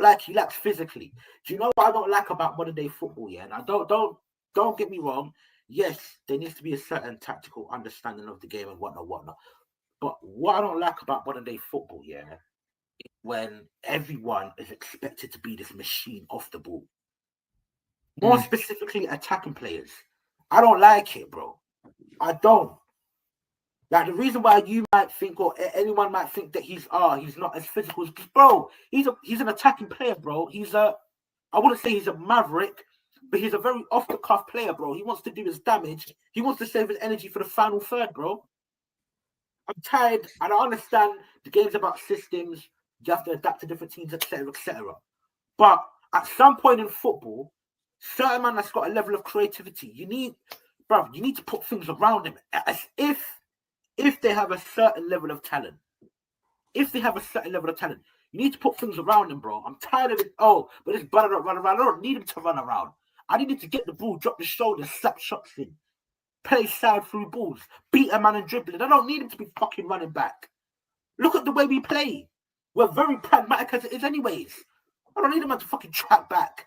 like he lacks physically. Do you know what I don't like about modern day football? Yeah, and I don't get me wrong. Yes, there needs to be a certain tactical understanding of the game and whatnot. But what I don't like about modern day football, yeah, is when everyone is expected to be this machine off the ball. More specifically, attacking players. I don't like it, bro. I don't. Like, the reason why you might think, or anyone might think that he's not as physical, is because, bro, he's an attacking player, bro. I wouldn't say he's a maverick, but he's a very off-the-cuff player, bro. He wants to do his damage. He wants to save his energy for the final third, bro. I'm tired, and I understand the game's about systems. You have to adapt to different teams, etc., etc. But at some point in football, certain man that's got a level of creativity, you need to put things around him as if they have a certain level of talent. If they have a certain level of talent, You need to put things around him, bro. I'm tired of it. Oh, but it's run around. I don't need him to run around. I need him to get the ball, drop the shoulder, slap shots in, play side through balls, beat a man and dribbling. I don't need him to be fucking running back. Look at the way we play. We're very pragmatic as it is anyways. I don't need him to fucking track back.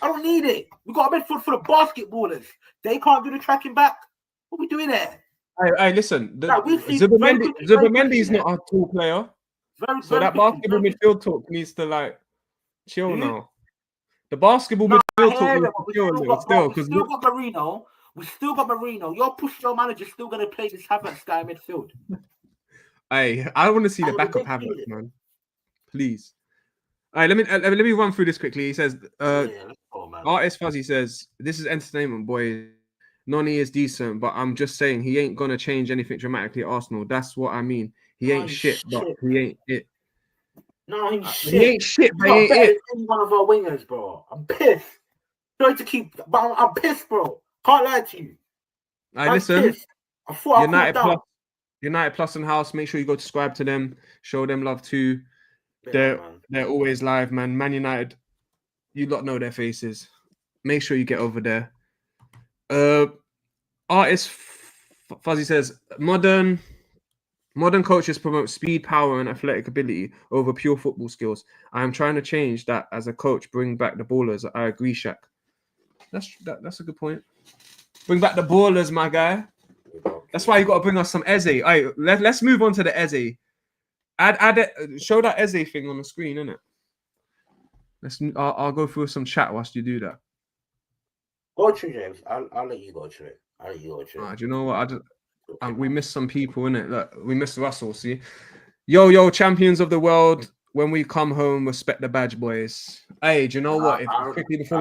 I don't need it. We got a midfield for the basketballers. They can't do the tracking back. What are we doing there? Hey, listen. Like, Zubimendi is not a tall player. So that basketball midfield talk needs to like chill now. The basketball midfield talk needs to chill a little still. We still got Marino. We still got Marino. Your push-your manager's still going to play this Havertz guy midfield. Hey, I want to see the backup Havertz, man. Please. All right, let me run through this quickly. He says, Artist Fuzzy says, this is entertainment, boys. Noni is decent, but I'm just saying he ain't gonna change anything dramatically at Arsenal. That's what I mean. He ain't shit, but he ain't it. No, he's shit. He ain't shit, but he ain't it. Any one of our wingers, bro. I'm pissed. Trying to keep, but I'm pissed, bro. Can't lie to you. I listen. Pissed. I thought United Plus and House. Make sure you go subscribe to them. Show them love too. They're always live, man. Man United, you lot know their faces. Make sure you get over there. Artist Fuzzy says modern coaches promote speed, power, and athletic ability over pure football skills. I am trying to change that as a coach. Bring back the ballers. I agree, Shaq. That's a good point. Bring back the ballers, my guy. That's why you got to bring us some Eze. All right, let's move on to the Eze. Add it. Show that Eze thing on the screen, innit? I'll go through some chat whilst you do that. Go through, James. I'll let you go through it. Do you know what? We missed some people, innit? Look, we missed Russell. See, yo, champions of the world. When we come home, respect the badge, boys. Hey, do you know what? Before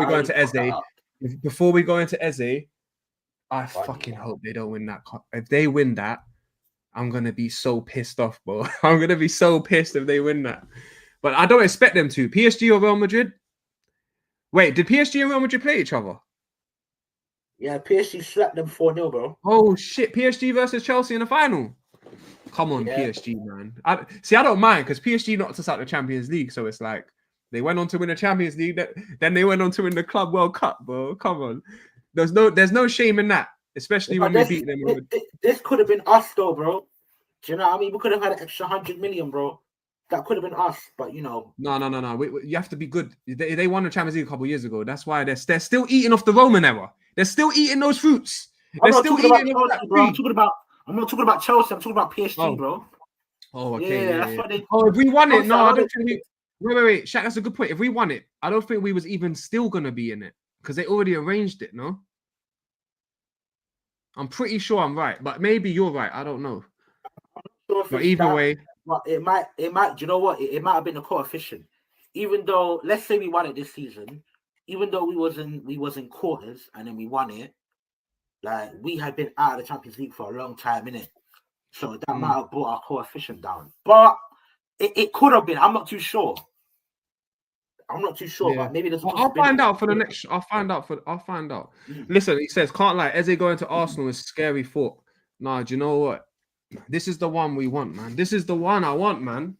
we go into Eze, I fucking hope they don't win that. If they win that, I'm gonna be so pissed off, bro. I'm gonna be so pissed if they win that. But I don't expect them to. PSG or Real Madrid? Wait, did PSG and Real Madrid play each other? Yeah, PSG slapped them 4-0, bro. Oh shit, PSG versus Chelsea in the final. Come on, yeah. PSG, man. I don't mind because PSG knocked us out of the Champions League, so it's like they went on to win the Champions League, then they went on to win the Club World Cup, bro. Come on. There's no shame in that, especially when we beat them. This could have been us though, bro. Do you know what I mean? We could have had an extra 100 million, bro. That could have been us, but you know. No. You have to be good. They won the Champions League a couple of years ago. That's why they're still eating off the Roman era. They're still eating those fruits. I'm not talking about Chelsea. I'm talking about PSG, bro. Oh, okay. Yeah, that's what they. Oh, if we won it, no, I don't think we. Wait, Shaq, that's a good point. If we won it, I don't think we was even still gonna be in it because they already arranged it. No, I'm pretty sure I'm right, but maybe you're right. I don't know. But either way, well, it might. Do you know what? It might have been a coefficient. Even though, let's say we won it this season, even though we was in quarters and then we won it, like we had been out of the Champions League for a long time, innit? So that might have brought our coefficient down. But it could have been. I'm not too sure. Yeah. But maybe there's. I'll find out for the next. I'll find out. Listen, he says, can't lie. Eze going to Arsenal is scary thought. Nah, do you know what? This is the one we want, man. This is the one I want, man.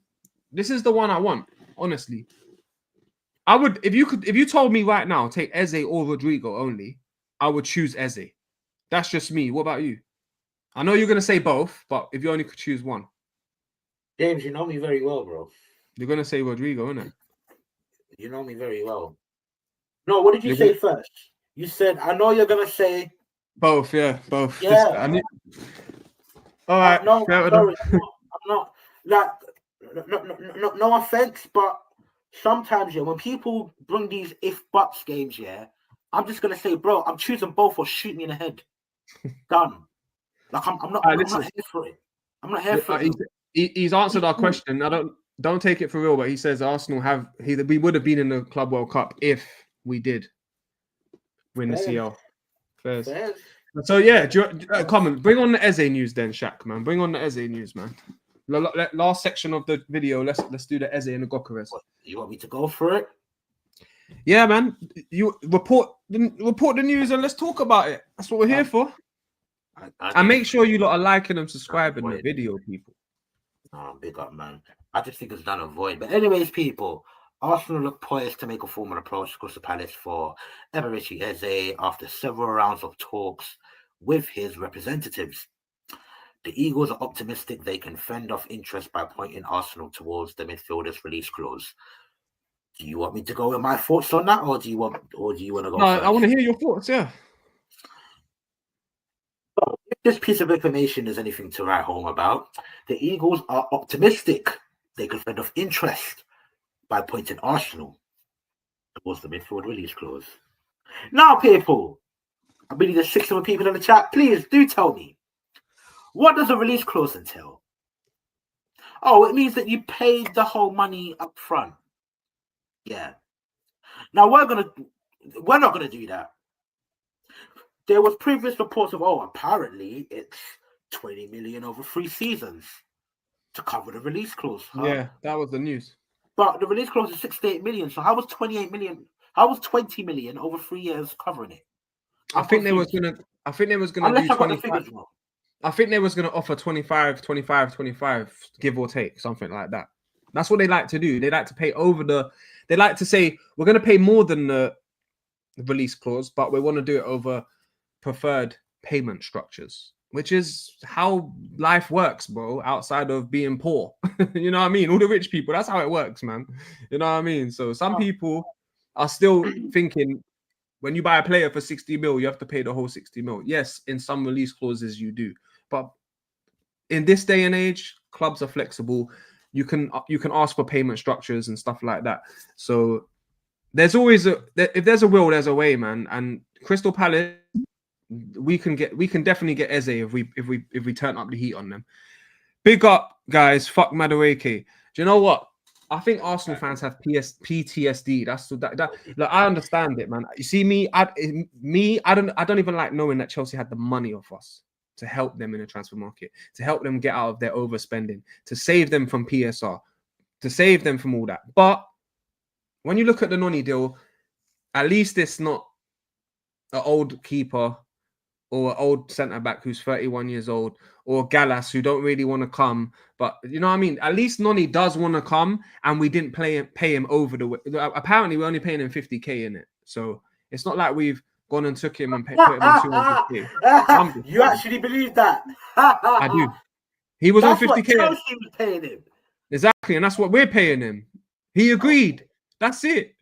This is the one I want. Honestly, I would if you told me right now take Eze or Rodrigo only, I would choose Eze. That's just me. What about you? I know you're gonna say both, but if you only could choose one, James, you know me very well, bro. You're gonna say Rodrigo, innit? You know me very well. No, what did you say first? You said I know you're gonna say both. Yeah, both. Yeah. All right. No, sorry, I'm not like no offense, but sometimes when people bring these if buts games, I'm just gonna say, bro, I'm choosing both or shoot me in the head. Done. Like I'm not here for it. I'm not here for it. He's answered our question. I don't take it for real, but he says Arsenal we would have been in the Club World Cup if we did win the CL. Fairs. So yeah, comment. Bring on the Eze news then, Shaq, man. Bring on the Eze news, man. Last section of the video. Let's do the Eze and the GYOKERES. You want me to go for it? Yeah, man. You report the news and let's talk about it. That's what we're here for. And make sure you lot are liking and subscribing the video, people. Big up, man. I just think it's done a void. But anyways, people, Arsenal look poised to make a formal approach to Crystal Palace for Eberechi Eze after several rounds of talks with his representatives. The Eagles are optimistic they can fend off interest by pointing Arsenal towards the midfielder's release clause. Do you want me to go with my thoughts on that, or do you want to go No, first? I want to hear your thoughts. Yeah. So, if this piece of information is anything to write home about, the Eagles are optimistic they can fend off interest by pointing Arsenal towards the midfield release clause. Now, people, I believe there's 6 other people in the chat. Please do tell me, what does a release clause entail? Oh, it means that you paid the whole money up front. Yeah. Now we're not gonna do that. There was previous reports of, apparently it's 20 million over 3 seasons to cover the release clause. Huh? Yeah, that was the news. But the release clause is 68 million. So how was 28 million? How was 20 million over 3 years covering it? I think they was gonna do 25. I think they was gonna offer 25, 25, 25, give or take, something like that. That's what they like to do. They like to pay over the. They like to say we're gonna pay more than the release clause, but we want to do it over preferred payment structures, which is how life works, bro. Outside of being poor, you know what I mean. All the rich people, that's how it works, man. You know what I mean. So some people are still thinking when you buy a player for 60 mil, you have to pay the whole 60 mil. Yes, in some release clauses you do, but in this day and age, clubs are flexible. You can ask for payment structures and stuff like that. So there's always if there's a will, there's a way, man. And Crystal Palace, we can definitely get Eze if we turn up the heat on them. Big up, guys. Fuck Madueke. Do you know what? I think Arsenal fans have PTSD. Like, I understand it, man. You see, I don't even like knowing that Chelsea had the money off us to help them in the transfer market, to help them get out of their overspending, to save them from PSR, to save them from all that. But when you look at the NONI deal, at least it's not an old keeper or an old centre-back who's 31 years old, or Gallas who don't really want to come. But you know what I mean? At least NONI does want to come, and we didn't pay him over the way. Apparently, we're only paying him 50k in it. So it's not like we've gone and took him and put him on 200k. You actually believe that? I do. He was that's on 50k. Chelsea was paying him. Exactly, and that's what we're paying him. He agreed. That's it.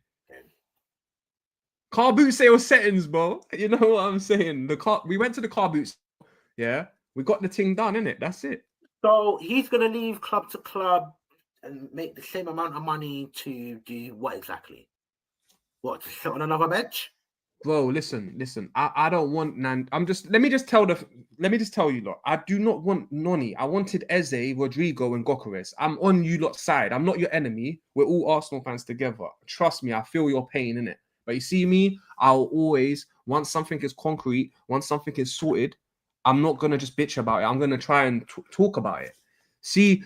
Car boot sale settings, bro. You know what I'm saying? We went to the car boots. Yeah, we got the thing done, innit? That's it. So he's gonna leave club to club and make the same amount of money to do what exactly? What, to sit on another bench? Bro, listen. I don't want Nan. Let me just tell you, lot. I do not want NONI. I wanted Eze, Rodrigo, and GYOKERES. I'm on you lot's side. I'm not your enemy. We're all Arsenal fans together. Trust me, I feel your pain in it. But you see me, I'll always, once something is concrete, once something is sorted, I'm not gonna just bitch about it. I'm gonna try and talk about it. See,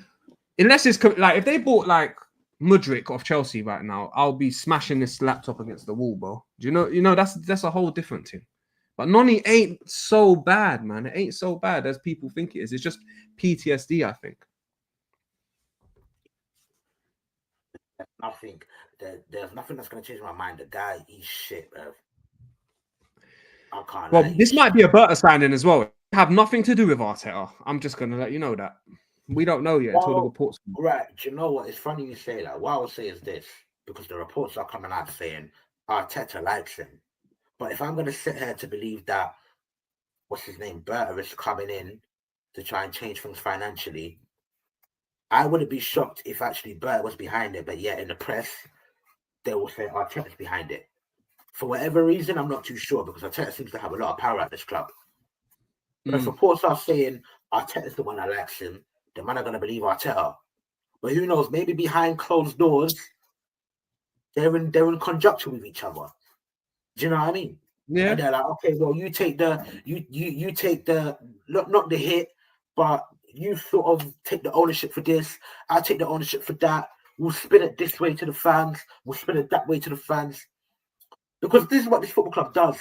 unless it's like if they bought like Mudryk of Chelsea right now, I'll be smashing this laptop against the wall, bro. Do you know that's a whole different thing. But NONI ain't so bad, man. It ain't so bad as people think it is. It's just PTSD, I think. There's nothing that's gonna change my mind. The guy, he's shit, bro. I can't. Well, this might be a Berta signing as well. Have nothing to do with Arteta. I'm just gonna let you know that. We don't know yet until the reports. Right. Do you know what? It's funny you say that. What I would say is this, because the reports are coming out saying Arteta likes him. But if I'm going to sit here to believe that, what's his name, Berta is coming in to try and change things financially, I wouldn't be shocked if actually Berta was behind it. But yet in the press, they will say Arteta's behind it. For whatever reason, I'm not too sure, because Arteta seems to have a lot of power at this club. But if reports are saying Arteta's the one that likes him, the man are going to believe Arteta. But who knows? Maybe behind closed doors, they're in conjunction with each other. Do you know what I mean? Yeah. And they're like, okay, well, you take the not the hit, but you sort of take the ownership for this. I take the ownership for that. We'll spin it this way to the fans. We'll spin it that way to the fans. Because this is what this football club does.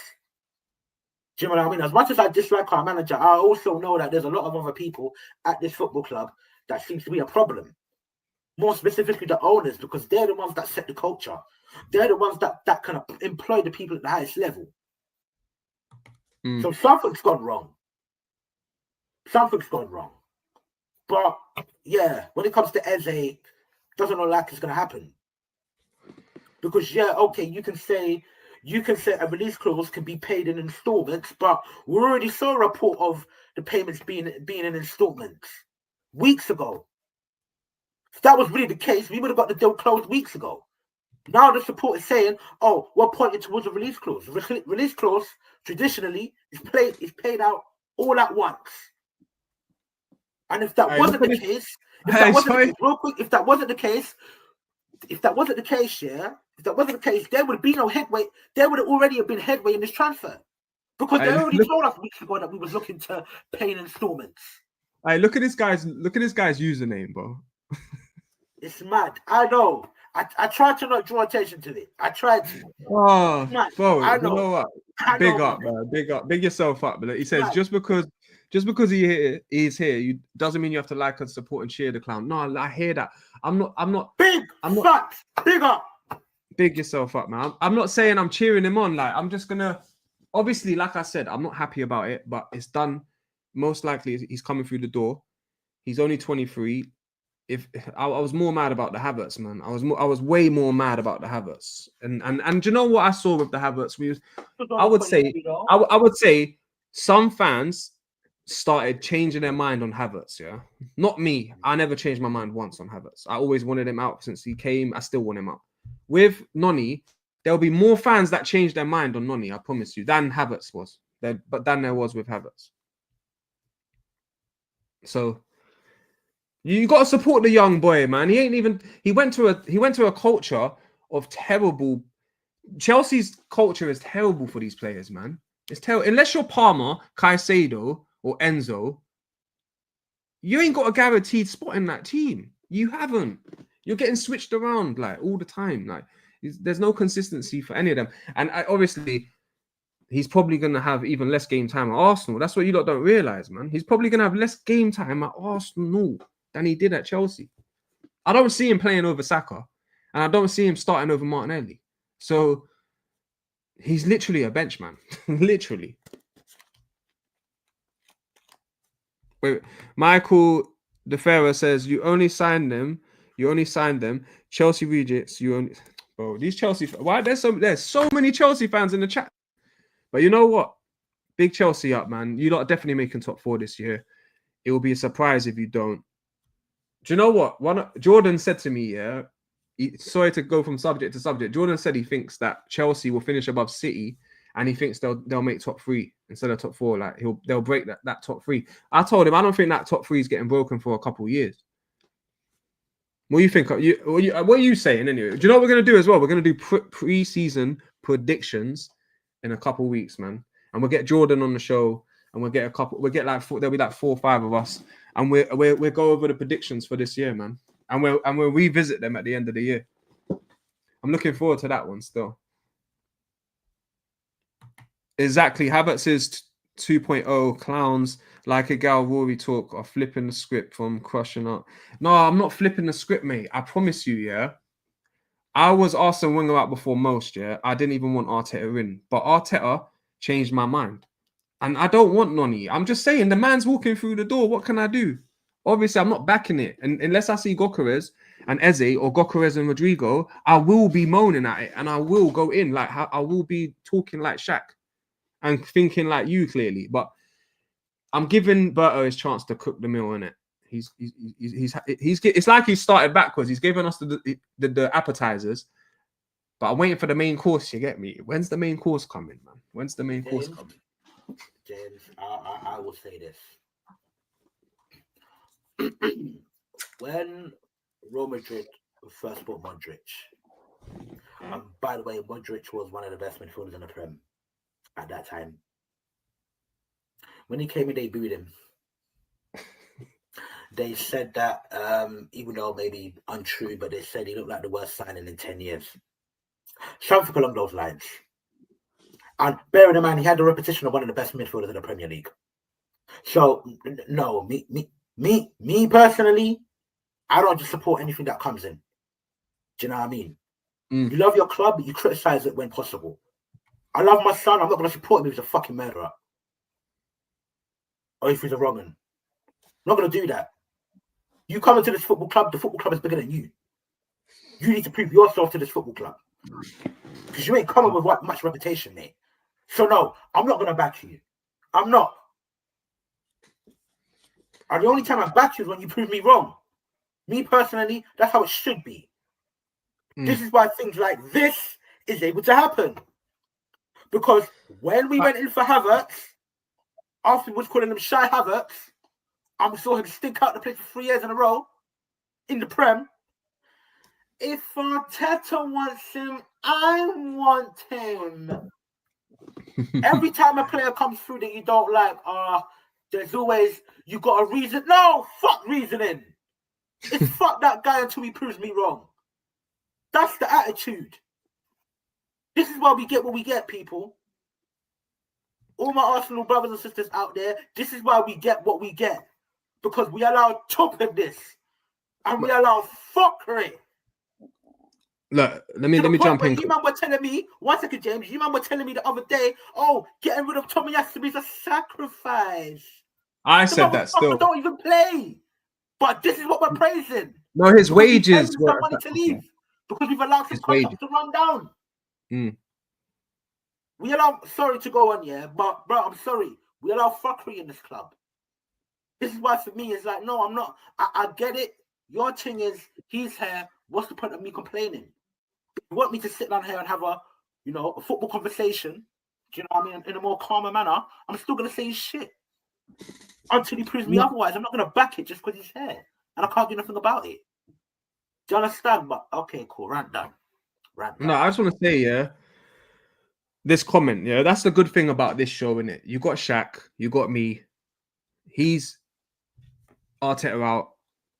Do you know what I mean? As much as I dislike our manager, I also know that there's a lot of other people at this football club that seems to be a problem. more specifically the owners, because they're the ones that set the culture. They're the ones that kind of employ the people at the highest level. So something's gone wrong. Something's gone wrong. But yeah, when it comes to EZE, doesn't look like it's gonna happen. Because yeah, okay, you can say a release clause can be paid in installments, but we already saw a report of the payments being in installments weeks ago. If that was really the case, we would have got the deal closed weeks ago. Now the support is saying, "Oh, we're pointing towards a release clause." Release clause traditionally is paid out all at once. And if that wasn't the case, real quick, if that wasn't the case, there would be no headway. There would have already been headway in this transfer, because they already told us weeks ago that we was looking to pay in installments. Hey, look at this guy's username, bro. It's mad. I know. I tried to not draw attention to it. I tried to. Oh, bro, I know. you know what? Big up, man. Big yourself up. But he says just because he's here, doesn't mean you have to like and support and cheer the clown. No, I hear that. I'm not. Big up. Big yourself up, man. I'm not saying I'm cheering him on. Like, I'm just gonna. Obviously, like I said, I'm not happy about it, but it's done. Most likely, he's coming through the door. He's only 23. If I was more mad about the Havertz, man, I was way more mad about the Havertz, and do you know what I saw with the Havertz? I would say some fans started changing their mind on Havertz. Yeah, not me. I never changed my mind once on Havertz. I always wanted him out since he came. I still want him out. With Noni, there'll be more fans that change their mind on Noni, I promise you, than Havertz was. Than there was with Havertz. So. You got to support the young boy, man. He went to a culture of terrible. Chelsea's culture is terrible for these players, man. It's terrible. Unless you're Palmer, Caicedo, or Enzo, you ain't got a guaranteed spot in that team. You haven't. You're getting switched around like all the time. Like there's no consistency for any of them. And obviously, he's probably going to have even less game time at Arsenal. That's what you lot don't realize, man. He's probably going to have less game time at Arsenal than he did at Chelsea. I don't see him playing over Saka, and I don't see him starting over Martinelli. So he's literally a bench man. Literally. Wait, Michael DeFera says you only signed them. Chelsea rejects. Bro, these Chelsea. Why there's so many Chelsea fans in the chat. But you know what? Big Chelsea up, man. You lot are definitely making top 4 this year. It will be a surprise if you don't. Do you know what? Jordan said to me, yeah, sorry to go from subject to subject. Jordan said he thinks that Chelsea will finish above City, and he thinks they'll make top 3 instead of top 4. Like they'll break that top 3. I told him I don't think that top 3 is getting broken for a couple of years. What do you think? What are you saying anyway? Do you know what we're gonna do as well? We're gonna do pre-season predictions in a couple of weeks, man, and we'll get Jordan on the show, and we'll get a couple. We'll get like there'll be like 4 or 5 of us. And we'll go over the predictions for this year, man. And we'll revisit them at the end of the year. I'm looking forward to that one still. Exactly. Havertz's 2.0 clowns like a gal Rory talk are flipping the script from crushing up. No, I'm not flipping the script, mate. I promise you, yeah. I was Arsene Wenger out before most, yeah. I didn't even want Arteta in. But Arteta changed my mind. And I don't want Noni. I'm just saying, the man's walking through the door. What can I do? Obviously, I'm not backing it. And unless I see GYOKERES and EZE or GYOKERES and Rodrigo, I will be moaning at it. And I will go in. Like, I will be talking like Shaq and thinking like you, clearly. But I'm giving Berto his chance to cook the meal, innit? He's it's like he started backwards. He's giving us the appetizers. But I'm waiting for the main course, you get me? When's the main course coming, man? When's the main course coming? James, I will say this. When Real Madrid first bought Modric, by the way, Modric was one of the best midfielders in the Prem at that time. When he came in, they booed him. They said that, even though maybe untrue, but they said he looked like the worst signing in 10 years. Something along those lines. And bearing in mind, he had the repetition of one of the best midfielders in the Premier League. So, no, me personally, I don't just support anything that comes in. Do you know what I mean? Mm. You love your club, but you criticize it when possible. I love my son. I'm not going to support him if he's a fucking murderer. Or if he's a wrong one. I'm not going to do that. You come into this football club, the football club is bigger than you. You need to prove yourself to this football club. Because you ain't coming with much reputation, mate. So no, I'm not going to back you. I'm not. And the only time I back you is when you prove me wrong. Me personally, that's how it should be. This is why things like this is able to happen. Because when we went in for Havertz, afterwards calling him Shy Havertz, and we saw him stink out the place for 3 years in a row in the Prem. If Arteta wants him, I want him. Every time a player comes through that you don't like, there's always, you got a reason. No, fuck reasoning. It's fuck that guy until he proves me wrong. That's the attitude. This is why we get what we get, people. All my Arsenal brothers and sisters out there, this is why we get what we get. Because we allow this, and we allow fuckery. Look, let me jump in. You man were telling me, 1 second, James, you man were telling me the other day, getting rid of Tommy Tomiyasu is a sacrifice. I said that still. Don't even play. But this is what we're praising. No, his wages were money to leave. Because we've allowed his contract to run down. We allow, sorry to go on, yeah, but bro, I'm sorry. We allow fuckery in this club. This is why for me it's like, no, I'm not. I get it. Your thing is, he's here. What's the point of me complaining? If you want me to sit down here and have a football conversation, do you know what I mean, in a more calmer manner, I'm still going to say his shit. Until he proves me otherwise. I'm not going to back it just because he's here. And I can't do nothing about it. Do you understand? But, okay, cool. Rant done. No, I just want to say, yeah, this comment, yeah, that's the good thing about this show, innit? You got Shaq, you got me. He's Arteta out.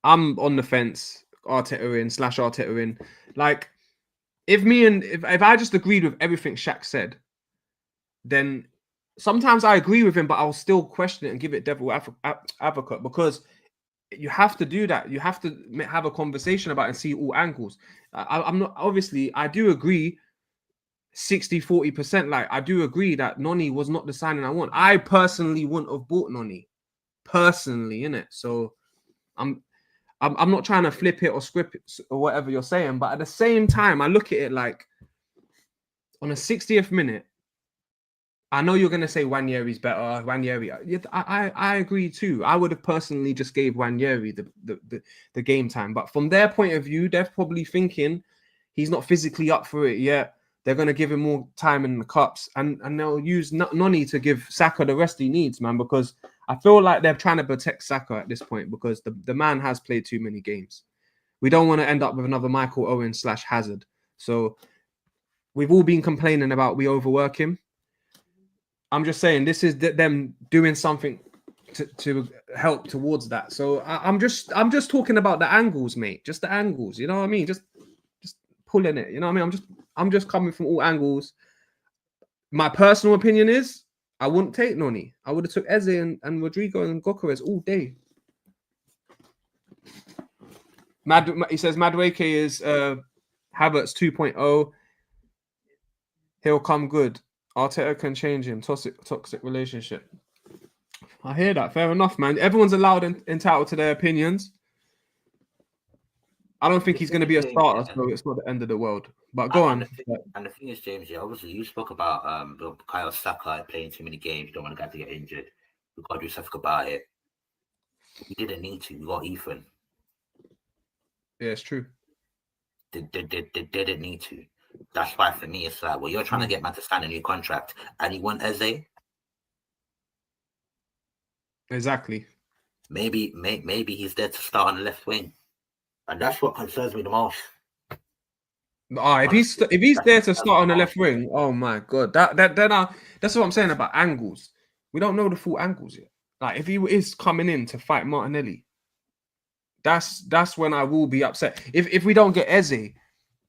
I'm on the fence. Arteta in / Arteta in. Like, if I just agreed with everything Shaq said, then sometimes I agree with him, but I'll still question it and give it devil advocate, because you have to do that. You have to have a conversation about it and see all angles. I'm not, obviously, I do agree 60-40%. Like, I do agree that Noni was not the signing I want. I personally wouldn't have bought Noni. Personally, innit? So I'm not trying to flip it or script it or whatever you're saying, but at the same time, I look at it like on a 60th minute, I know you're going to say Wanyeri's better. Wanyeri, I agree too. I would have personally just gave Wanyeri the game time. But from their point of view, they're probably thinking he's not physically up for it yet. They're going to give him more time in the cups. And they'll use Noni to give Saka the rest he needs, man, because I feel like they're trying to protect Saka at this point because the man has played too many games. We don't want to end up with another Michael Owen / Hazard. So we've all been complaining about we overwork him. I'm just saying this is them doing something to help towards that. So I'm just talking about the angles, mate. Just the angles. You know what I mean? Just pulling it. You know what I mean? I'm just coming from all angles. My personal opinion is I wouldn't take Noni. I would have took Eze and Rodrigo and GYOKERES all day. He says Madueke is Havertz 2.0. He'll come good. Arteta can change him. Toxic relationship. I hear that. Fair enough, man. Everyone's allowed entitled to their opinions. I don't think he's going to be a starter, so it's not the end of the world. But go on. And the thing is, James, yeah, obviously you spoke about Kyle Saka playing too many games. You don't want a guy to get injured. We've got to do something about it. We didn't need to. We got Ethan. Yeah, it's true. They didn't need to. That's why for me it's like, well, you're trying to get man to sign a new contract and you want Eze. Exactly. Maybe he's there to start on the left wing, and that's what concerns me the most. If he's there to start on the left wing, oh my god, that's what I'm saying about angles. We don't know the full angles yet. Like if he is coming in to fight Martinelli, that's when I will be upset. If we don't get Eze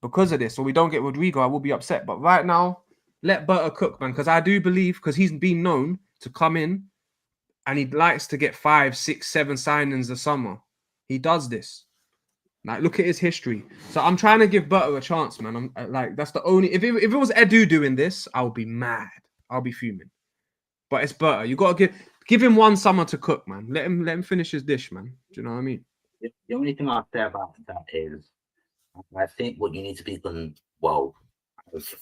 because of this, or we don't get Rodrigo, I will be upset. But right now, let Butter cook, man, because I do believe, because he's been known to come in and he likes to get 5, 6, 7 signings a summer. He does this. Like, look at his history. So I'm trying to give Butter a chance, man. I'm like, that's the only. If it was Edu doing this, I'll be mad. I'll be fuming. But it's Butter. You gotta give him one summer to cook, man. Let him finish his dish, man. Do you know what I mean? The only thing I'll say about that is, I think what you need to be as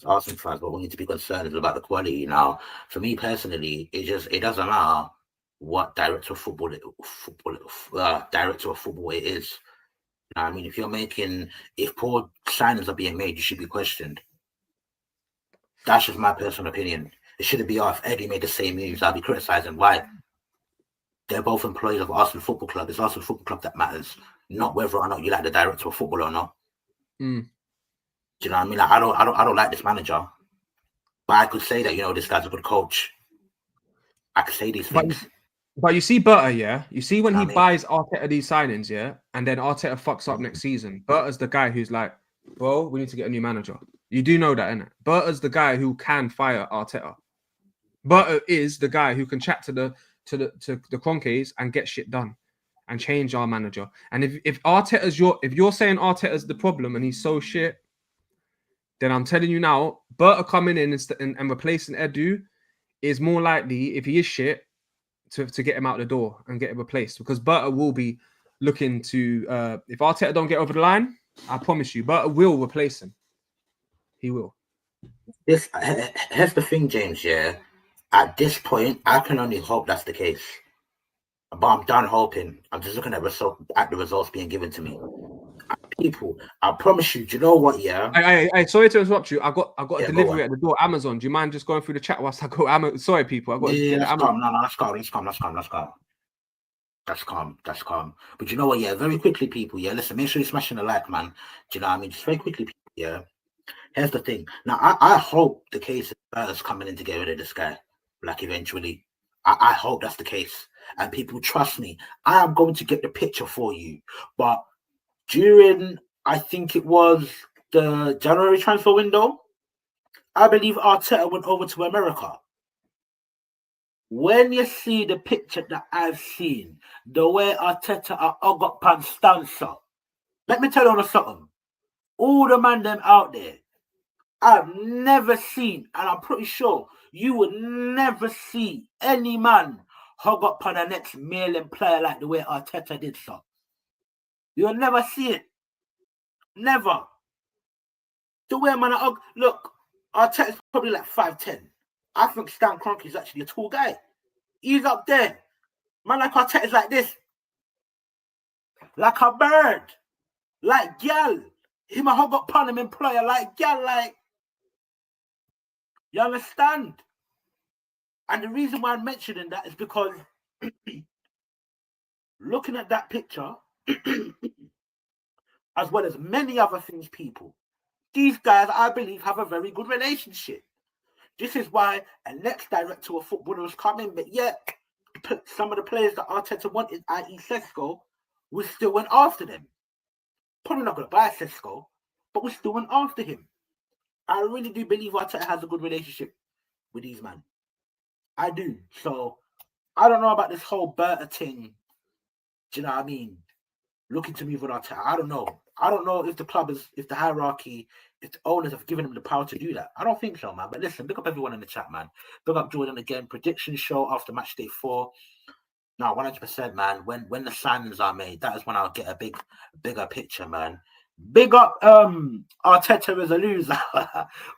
Arsenal fans, what we need to be concerned is about the quality. Now, for me personally, it doesn't matter what director of football it is. I mean, if poor signings are being made, you should be questioned. That's just my personal opinion. It shouldn't be if Eddie made the same moves, I'll be criticizing why. They're both employees of Arsenal Football Club. It's Arsenal Football Club that matters, not whether or not you like the director of football or not. Mm. Do you know what I mean? Like, I don't like this manager, but I could say that, you know, this guy's a good coach. I could say these things. But you see Butter, yeah? You see when he buys Arteta these signings, yeah? And then Arteta fucks up next season. Butter's the guy who's like, bro, we need to get a new manager. You do know that, innit? Butter's the guy who can fire Arteta. Butter is the guy who can chat to the Cronkies and get shit done and change our manager. And if you're saying Arteta's the problem and he's so shit, then I'm telling you now, Butter coming in and replacing Edu is more likely, if he is shit, to get him out the door and get him replaced, because Butter will be looking to if Arteta don't get over the line, I promise you, Butter will replace him. He will. Here's the thing, James. Yeah, at this point, I can only hope that's the case. But I'm done hoping. I'm just looking at the results being given to me. People, I promise you. Do you know what? Yeah. I sorry to interrupt you. I got a delivery at the door. Amazon. Do you mind just going through the chat whilst I go? Sorry, people. I got that's calm. No, that's calm. That's calm. But you know what? Yeah, very quickly, people. Yeah, listen. Make sure you're smashing the like, man. Do you know what I mean? Just very quickly, people. Yeah. Here's the thing. Now, I hope the case is coming in to get rid of this guy. Like, eventually, I hope that's the case. And people, trust me, I am going to get the picture for you. But during, I think it was the January transfer window, I believe Arteta went over to America. When you see the picture that I've seen, the way Arteta got pan stance up, let me tell you something. All the man them out there, I've never seen, and I'm pretty sure you would never see any man hug up on the next mailing player like the way Arteta did so. You'll never see it. Never. The way man hug, look, Arteta's probably like 5'10". I think Stan Kroenke is actually a tall guy. He's up there. Man like Arteta's like this. Like a bird. Like gal. Him a hug up on him employer like gal, like. You understand? And the reason why I'm mentioning that is because looking at that picture, as well as many other things, people, these guys, I believe, have a very good relationship. This is why a next director of football was coming, but yet some of the players that Arteta wanted, i.e. Sesko, we still went after them. Probably not going to buy Sesko, but we still went after him. I really do believe Arteta has a good relationship with these men. I do. So I don't know about this whole Berta thing. Do you know what I mean? Looking to move on Arteta. I don't know. I don't know if the club if the hierarchy, if the owners have given him the power to do that. I don't think so, man. But listen, big up everyone in the chat, man. Big up Jordan again. Prediction show after match day 4. No, 100%, man. When the signings are made, that is when I'll get a bigger picture, man. Big up Arteta as a loser.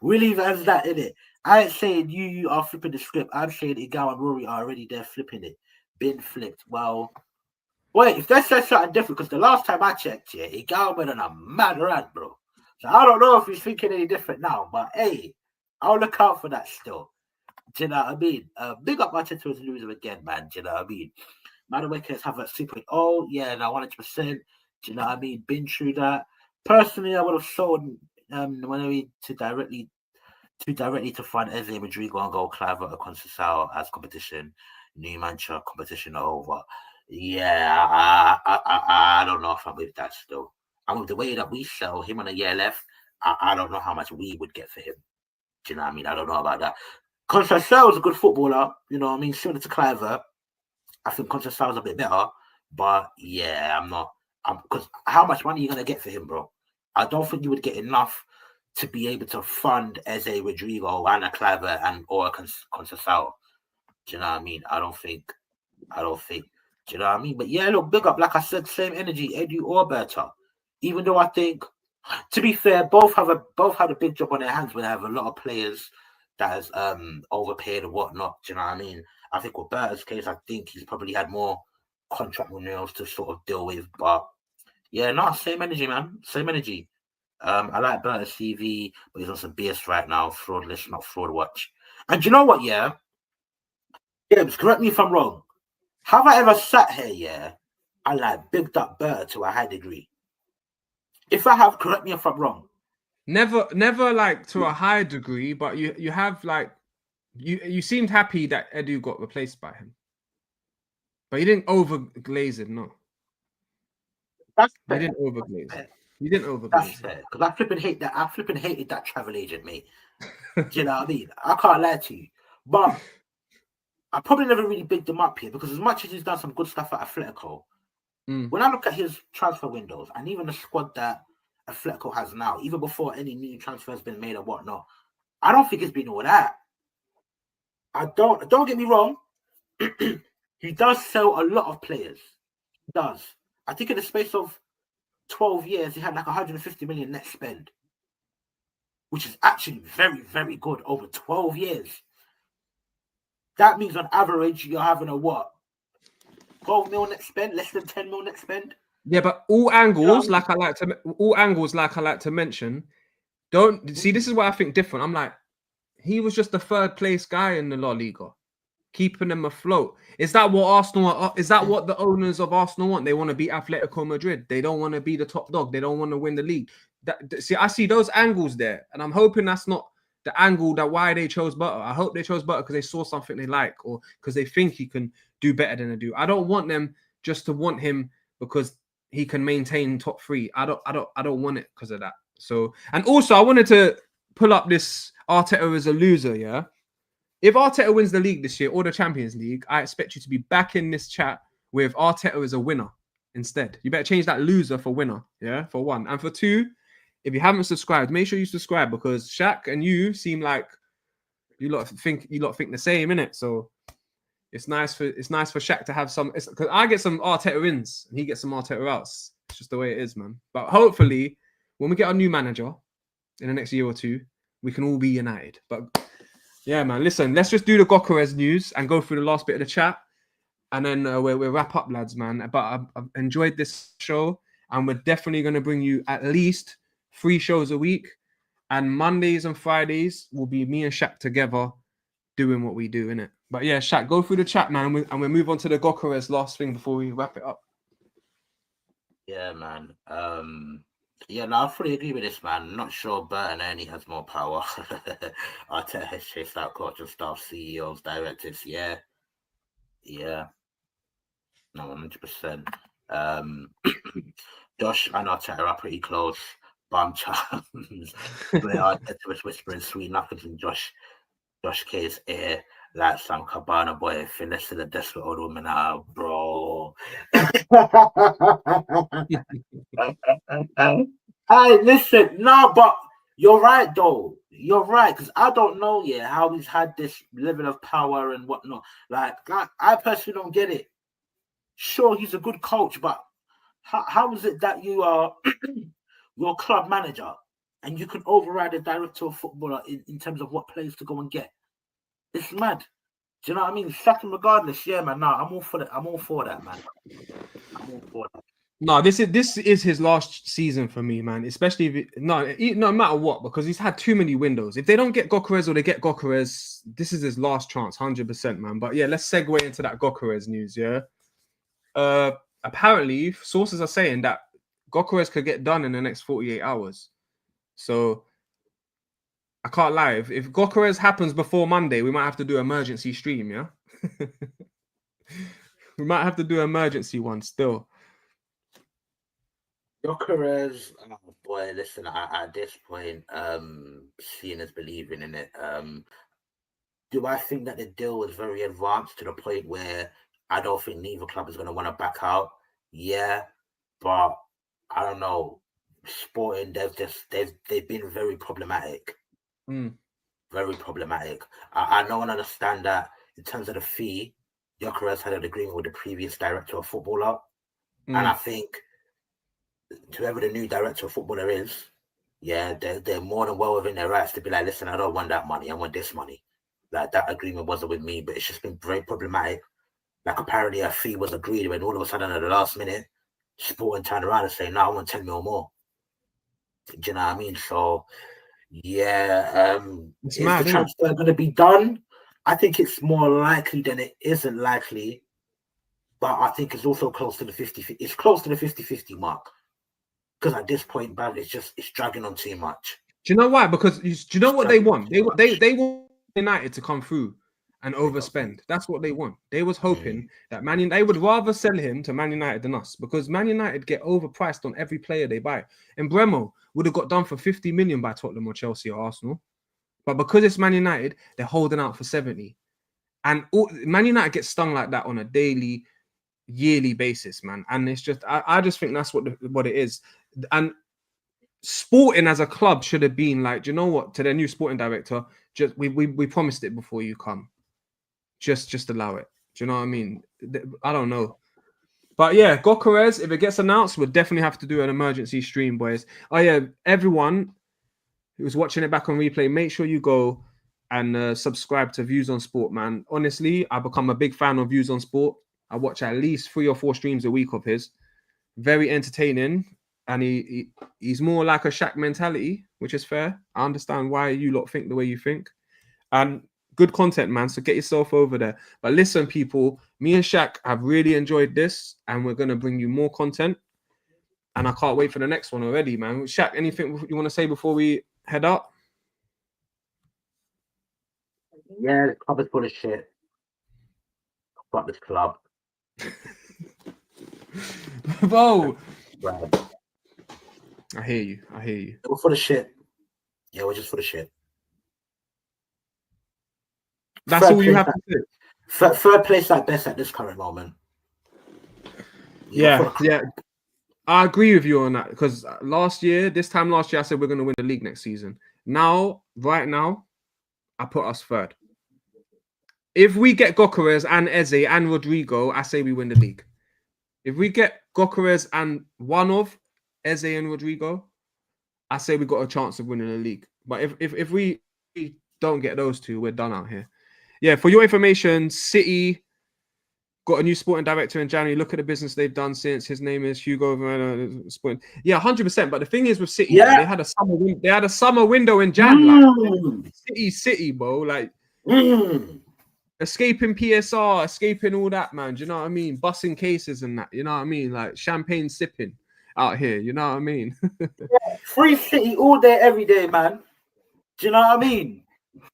We leave it as that, innit? I ain't saying you are flipping the script. I'm saying Igao and Rory are already there flipping it. Been flipped. Well, wait, if they said something different, because the last time I checked, yeah, Igao went on a mad rant, bro. So I don't know if he's thinking any different now, but hey, I'll look out for that still. Do you know what I mean? Big up Arteta as a loser again, man. Do you know what I mean? Man, the Wakers have a super. Oh, yeah, no, 100%. Do you know what I mean? Been through that. Personally, I would have sold directly to find EZE Madrigal and go Clive at a Conceição as competition. New Mancha competition over. Yeah, I don't know if I'm with that still. And with the way that we sell him on a year left, I don't know how much we would get for him. Do you know what I mean? I don't know about that. Conceição is a good footballer, you know what I mean? Similar to Clive. I think Conceição is a bit better, but yeah, I'm not Because how much money are you gonna get for him, bro? I don't think you would get enough to be able to fund Eze, Rodrigo, Ana Claver, and or Conceição. Do you know what I mean? I don't think. Do you know what I mean? But yeah, look, big up. Like I said, same energy, Edu or Berta. Even though I think, to be fair, both had a big job on their hands, but they have a lot of players that has overpaid and whatnot. Do you know what I mean? I think with Berta's case, I think he's probably had more contract renewals to sort of deal with. But yeah, no, same energy, man. Same energy. I like Berta's CV, but he's on some BS right now. Fraud list, not fraud watch. And you know what? Yeah, James, correct me if I'm wrong. Have I ever sat here, yeah, and like bigged up Berta to a high degree? If I have, correct me if I'm wrong. Never like to a high degree, but you have like you seemed happy that Edu got replaced by him, but you didn't overglaze it. No, That's you fair. didn't overglaze it. You didn't overglaze That's it. fair. Because I flipping hated that travel agent, mate. Do you know what I mean? I can't lie to you, but I probably never really bigged him up here because as much as he's done some good stuff at Atletico, when I look at his transfer windows and even the squad that Atletico has now, even before any new transfer has been made or whatnot, I don't think it's been all that. Don't get me wrong. He does sell a lot of players. He does. I think in the space of 12 years, he had like 150 million net spend, which is actually very, very good over 12 years. That means on average, you're having a what? 12 mil net spend, less than 10 mil net spend. Yeah, but all angles, like I like to mention, don't see. This is what I think different. I'm like, he was just the third place guy in the La Liga, keeping them afloat. Is that what Arsenal? Is that what the owners of Arsenal want? They want to beat Atletico Madrid. They don't want to be the top dog. They don't want to win the league. See, I see those angles there, and I'm hoping that's not the angle that why they chose Butter. I hope they chose Butter because they saw something they like or because they think he can do better than they do. I don't want them just to want him because he can maintain top three. I don't want it because of that. So, and also I wanted to pull up this Arteta as a loser, yeah. If Arteta wins the league this year or the Champions League, I expect you to be back in this chat with Arteta as a winner instead. You better change that loser for winner, yeah, for one. And for two, if you haven't subscribed, make sure you subscribe because Shaq and you seem like you lot think the same, innit? So it's nice for Shaq to have some. Because I get some Arteta wins and he gets some Arteta outs. It's just the way it is, man. But hopefully, when we get our new manager in the next year or two, we can all be united. But yeah, man. Listen, let's just do the GYOKERES news and go through the last bit of the chat, and then we'll wrap up, lads, man. But I've enjoyed this show, and we're definitely going to bring you at least 3 shows a week. And Mondays and Fridays will be me and Shaq together doing what we do, innit? But yeah, Shaq, go through the chat, man, and we'll move on to the GYOKERES last thing before we wrap it up. Yeah, man. Yeah, no, I fully agree with this, man. I'm not sure Bert and Ernie has more power. Arteta has chased out coach and staff, CEOs, directors. Yeah. No, 100%. Josh and Arteta are pretty close. Bum chums. Arteta was whispering sweet nothings in Josh K's ear like some cabana boy finessing a desperate old woman out, bro. Hey, listen, no, but you're right though. You're right, because I don't know yet how he's had this level of power and whatnot. Like I personally don't get it. Sure, he's a good coach, but how is it that you are your club manager and you can override the director of football in terms of what players to go and get? It's mad. Do you know what I mean? Sack him regardless. Yeah, man. No, I'm all for that. I'm all for that, man. I'm all for that. No, this is his last season for me, man. Especially if no matter what, because he's had too many windows. If they don't get GYOKERES or they get GYOKERES, this is his last chance, 100%, man. But yeah, let's segue into that GYOKERES news. Yeah. Apparently, sources are saying that GYOKERES could get done in the next 48 hours. So I can't lie. If GYOKERES happens before Monday, we might have to do emergency stream. Yeah. We might have to do emergency one still. GYOKERES, oh boy, listen, at this point, seeing is believing in it. Do I think that the deal was very advanced to the point where I don't think neither club is going to want to back out? Yeah, but I don't know, Sporting, they've been very problematic. Very problematic. I know and understand that in terms of the fee, GYOKERES had an agreement with the previous director of footballer. And I think whoever the new director of footballer is, yeah, they're more than well within their rights to be like, listen, I don't want that money, I want this money. Like, that agreement wasn't with me, but it's just been very problematic. Like, apparently a fee was agreed when all of a sudden at the last minute, Sporting turned around and say, no, I want 10 mil more. Do you know what I mean? So yeah, it's is mad, the transfer going to be done? I think it's more likely than it isn't likely, but I think it's also close to the 50. It's close to the 50-50 mark, because at this point, man, it's dragging on too much. Do you know why? Because do you know what they want? They want United to come through and overspend. That's what they want. They was hoping that they would rather sell him to Man United than us, because Man United get overpriced on every player they buy. And Bremo would have got done for 50 million by Tottenham or Chelsea or Arsenal, but because it's Man United, they're holding out for 70. And Man United gets stung like that on a daily, yearly basis, man. And it's just, I just think that's what it is. And Sporting as a club should have been like, do you know what? To their new sporting director, just we promised it before you come. Just allow it. Do you know what I mean? I don't know. But yeah, GYOKERES, if it gets announced, we'll definitely have to do an emergency stream, boys. Oh yeah, everyone who's watching it back on replay, make sure you go and subscribe to Views on Sport, man. Honestly, I've become a big fan of Views on Sport. I watch at least 3 or 4 streams a week of his. Very entertaining. And he's more like a Shaq mentality, which is fair. I understand why you lot think the way you think. And good content, man. So get yourself over there. But listen, people, me and Shaq have really enjoyed this, and we're going to bring you more content. And I can't wait for the next one already, man. Shaq, anything you want to say before we head up? Yeah, the club is full of shit. Fuck this club. Bro. Right. I hear you. We're full of shit. Yeah, we're just full of shit. That's all you have to do. Third place at best at this current moment. Yeah. I agree with you on that, because this time last year, I said we're going to win the league next season. Right now, I put us third. If we get GYOKERES and EZE and Rodrigo, I say we win the league. If we get GYOKERES and one of EZE and Rodrigo, I say we got a chance of winning the league. But if we don't get those two, we're done out here. Yeah, for your information, City got a new sporting director in January. Look at the business they've done since. His name is Hugo. Yeah, 100%. But the thing is with City, they had a summer window in January. Like, City, bro. Like escaping PSR, escaping all that, man. Do you know what I mean? Bussing cases and that. You know what I mean? Like champagne sipping out here. You know what I mean? Free City all day, every day, man. Do you know what I mean?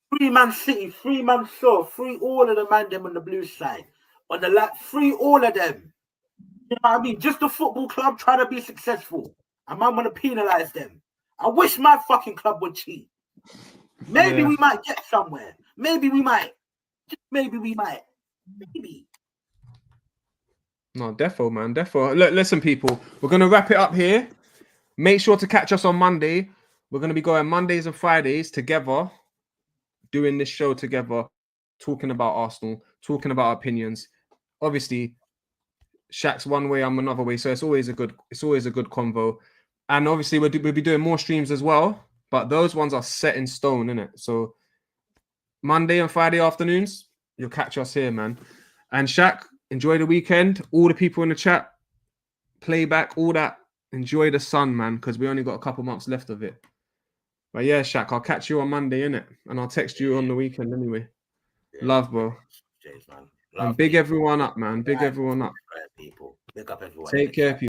Free Man City, free Man Shaw, free all of the man them on the blue side. On the left, free all of them. You know what I mean? Just the football club trying to be successful. And man want to penalize them. I wish my fucking club would cheat. Maybe we might get somewhere. Maybe we might. Maybe we might. Maybe. No, defo, man. Defo. Look, listen, people. We're going to wrap it up here. Make sure to catch us on Monday. We're going to be going Mondays and Fridays together, doing this show together, talking about Arsenal, talking about opinions. Obviously, Shaq's one way, I'm another way, so it's always a good convo. And obviously, we'll be doing more streams as well, but those ones are set in stone, innit? So Monday and Friday afternoons, you'll catch us here, man. And Shaq, enjoy the weekend. All the people in the chat, playback, all that. Enjoy the sun, man, because we only got a couple months left of it. But yeah, Shaq, I'll catch you on Monday, innit? And I'll text you on the weekend anyway. Yeah. Love, bro. Cheers, man. Love, and big everyone up, man. Big everyone up. People. Big up everyone. Take care, people.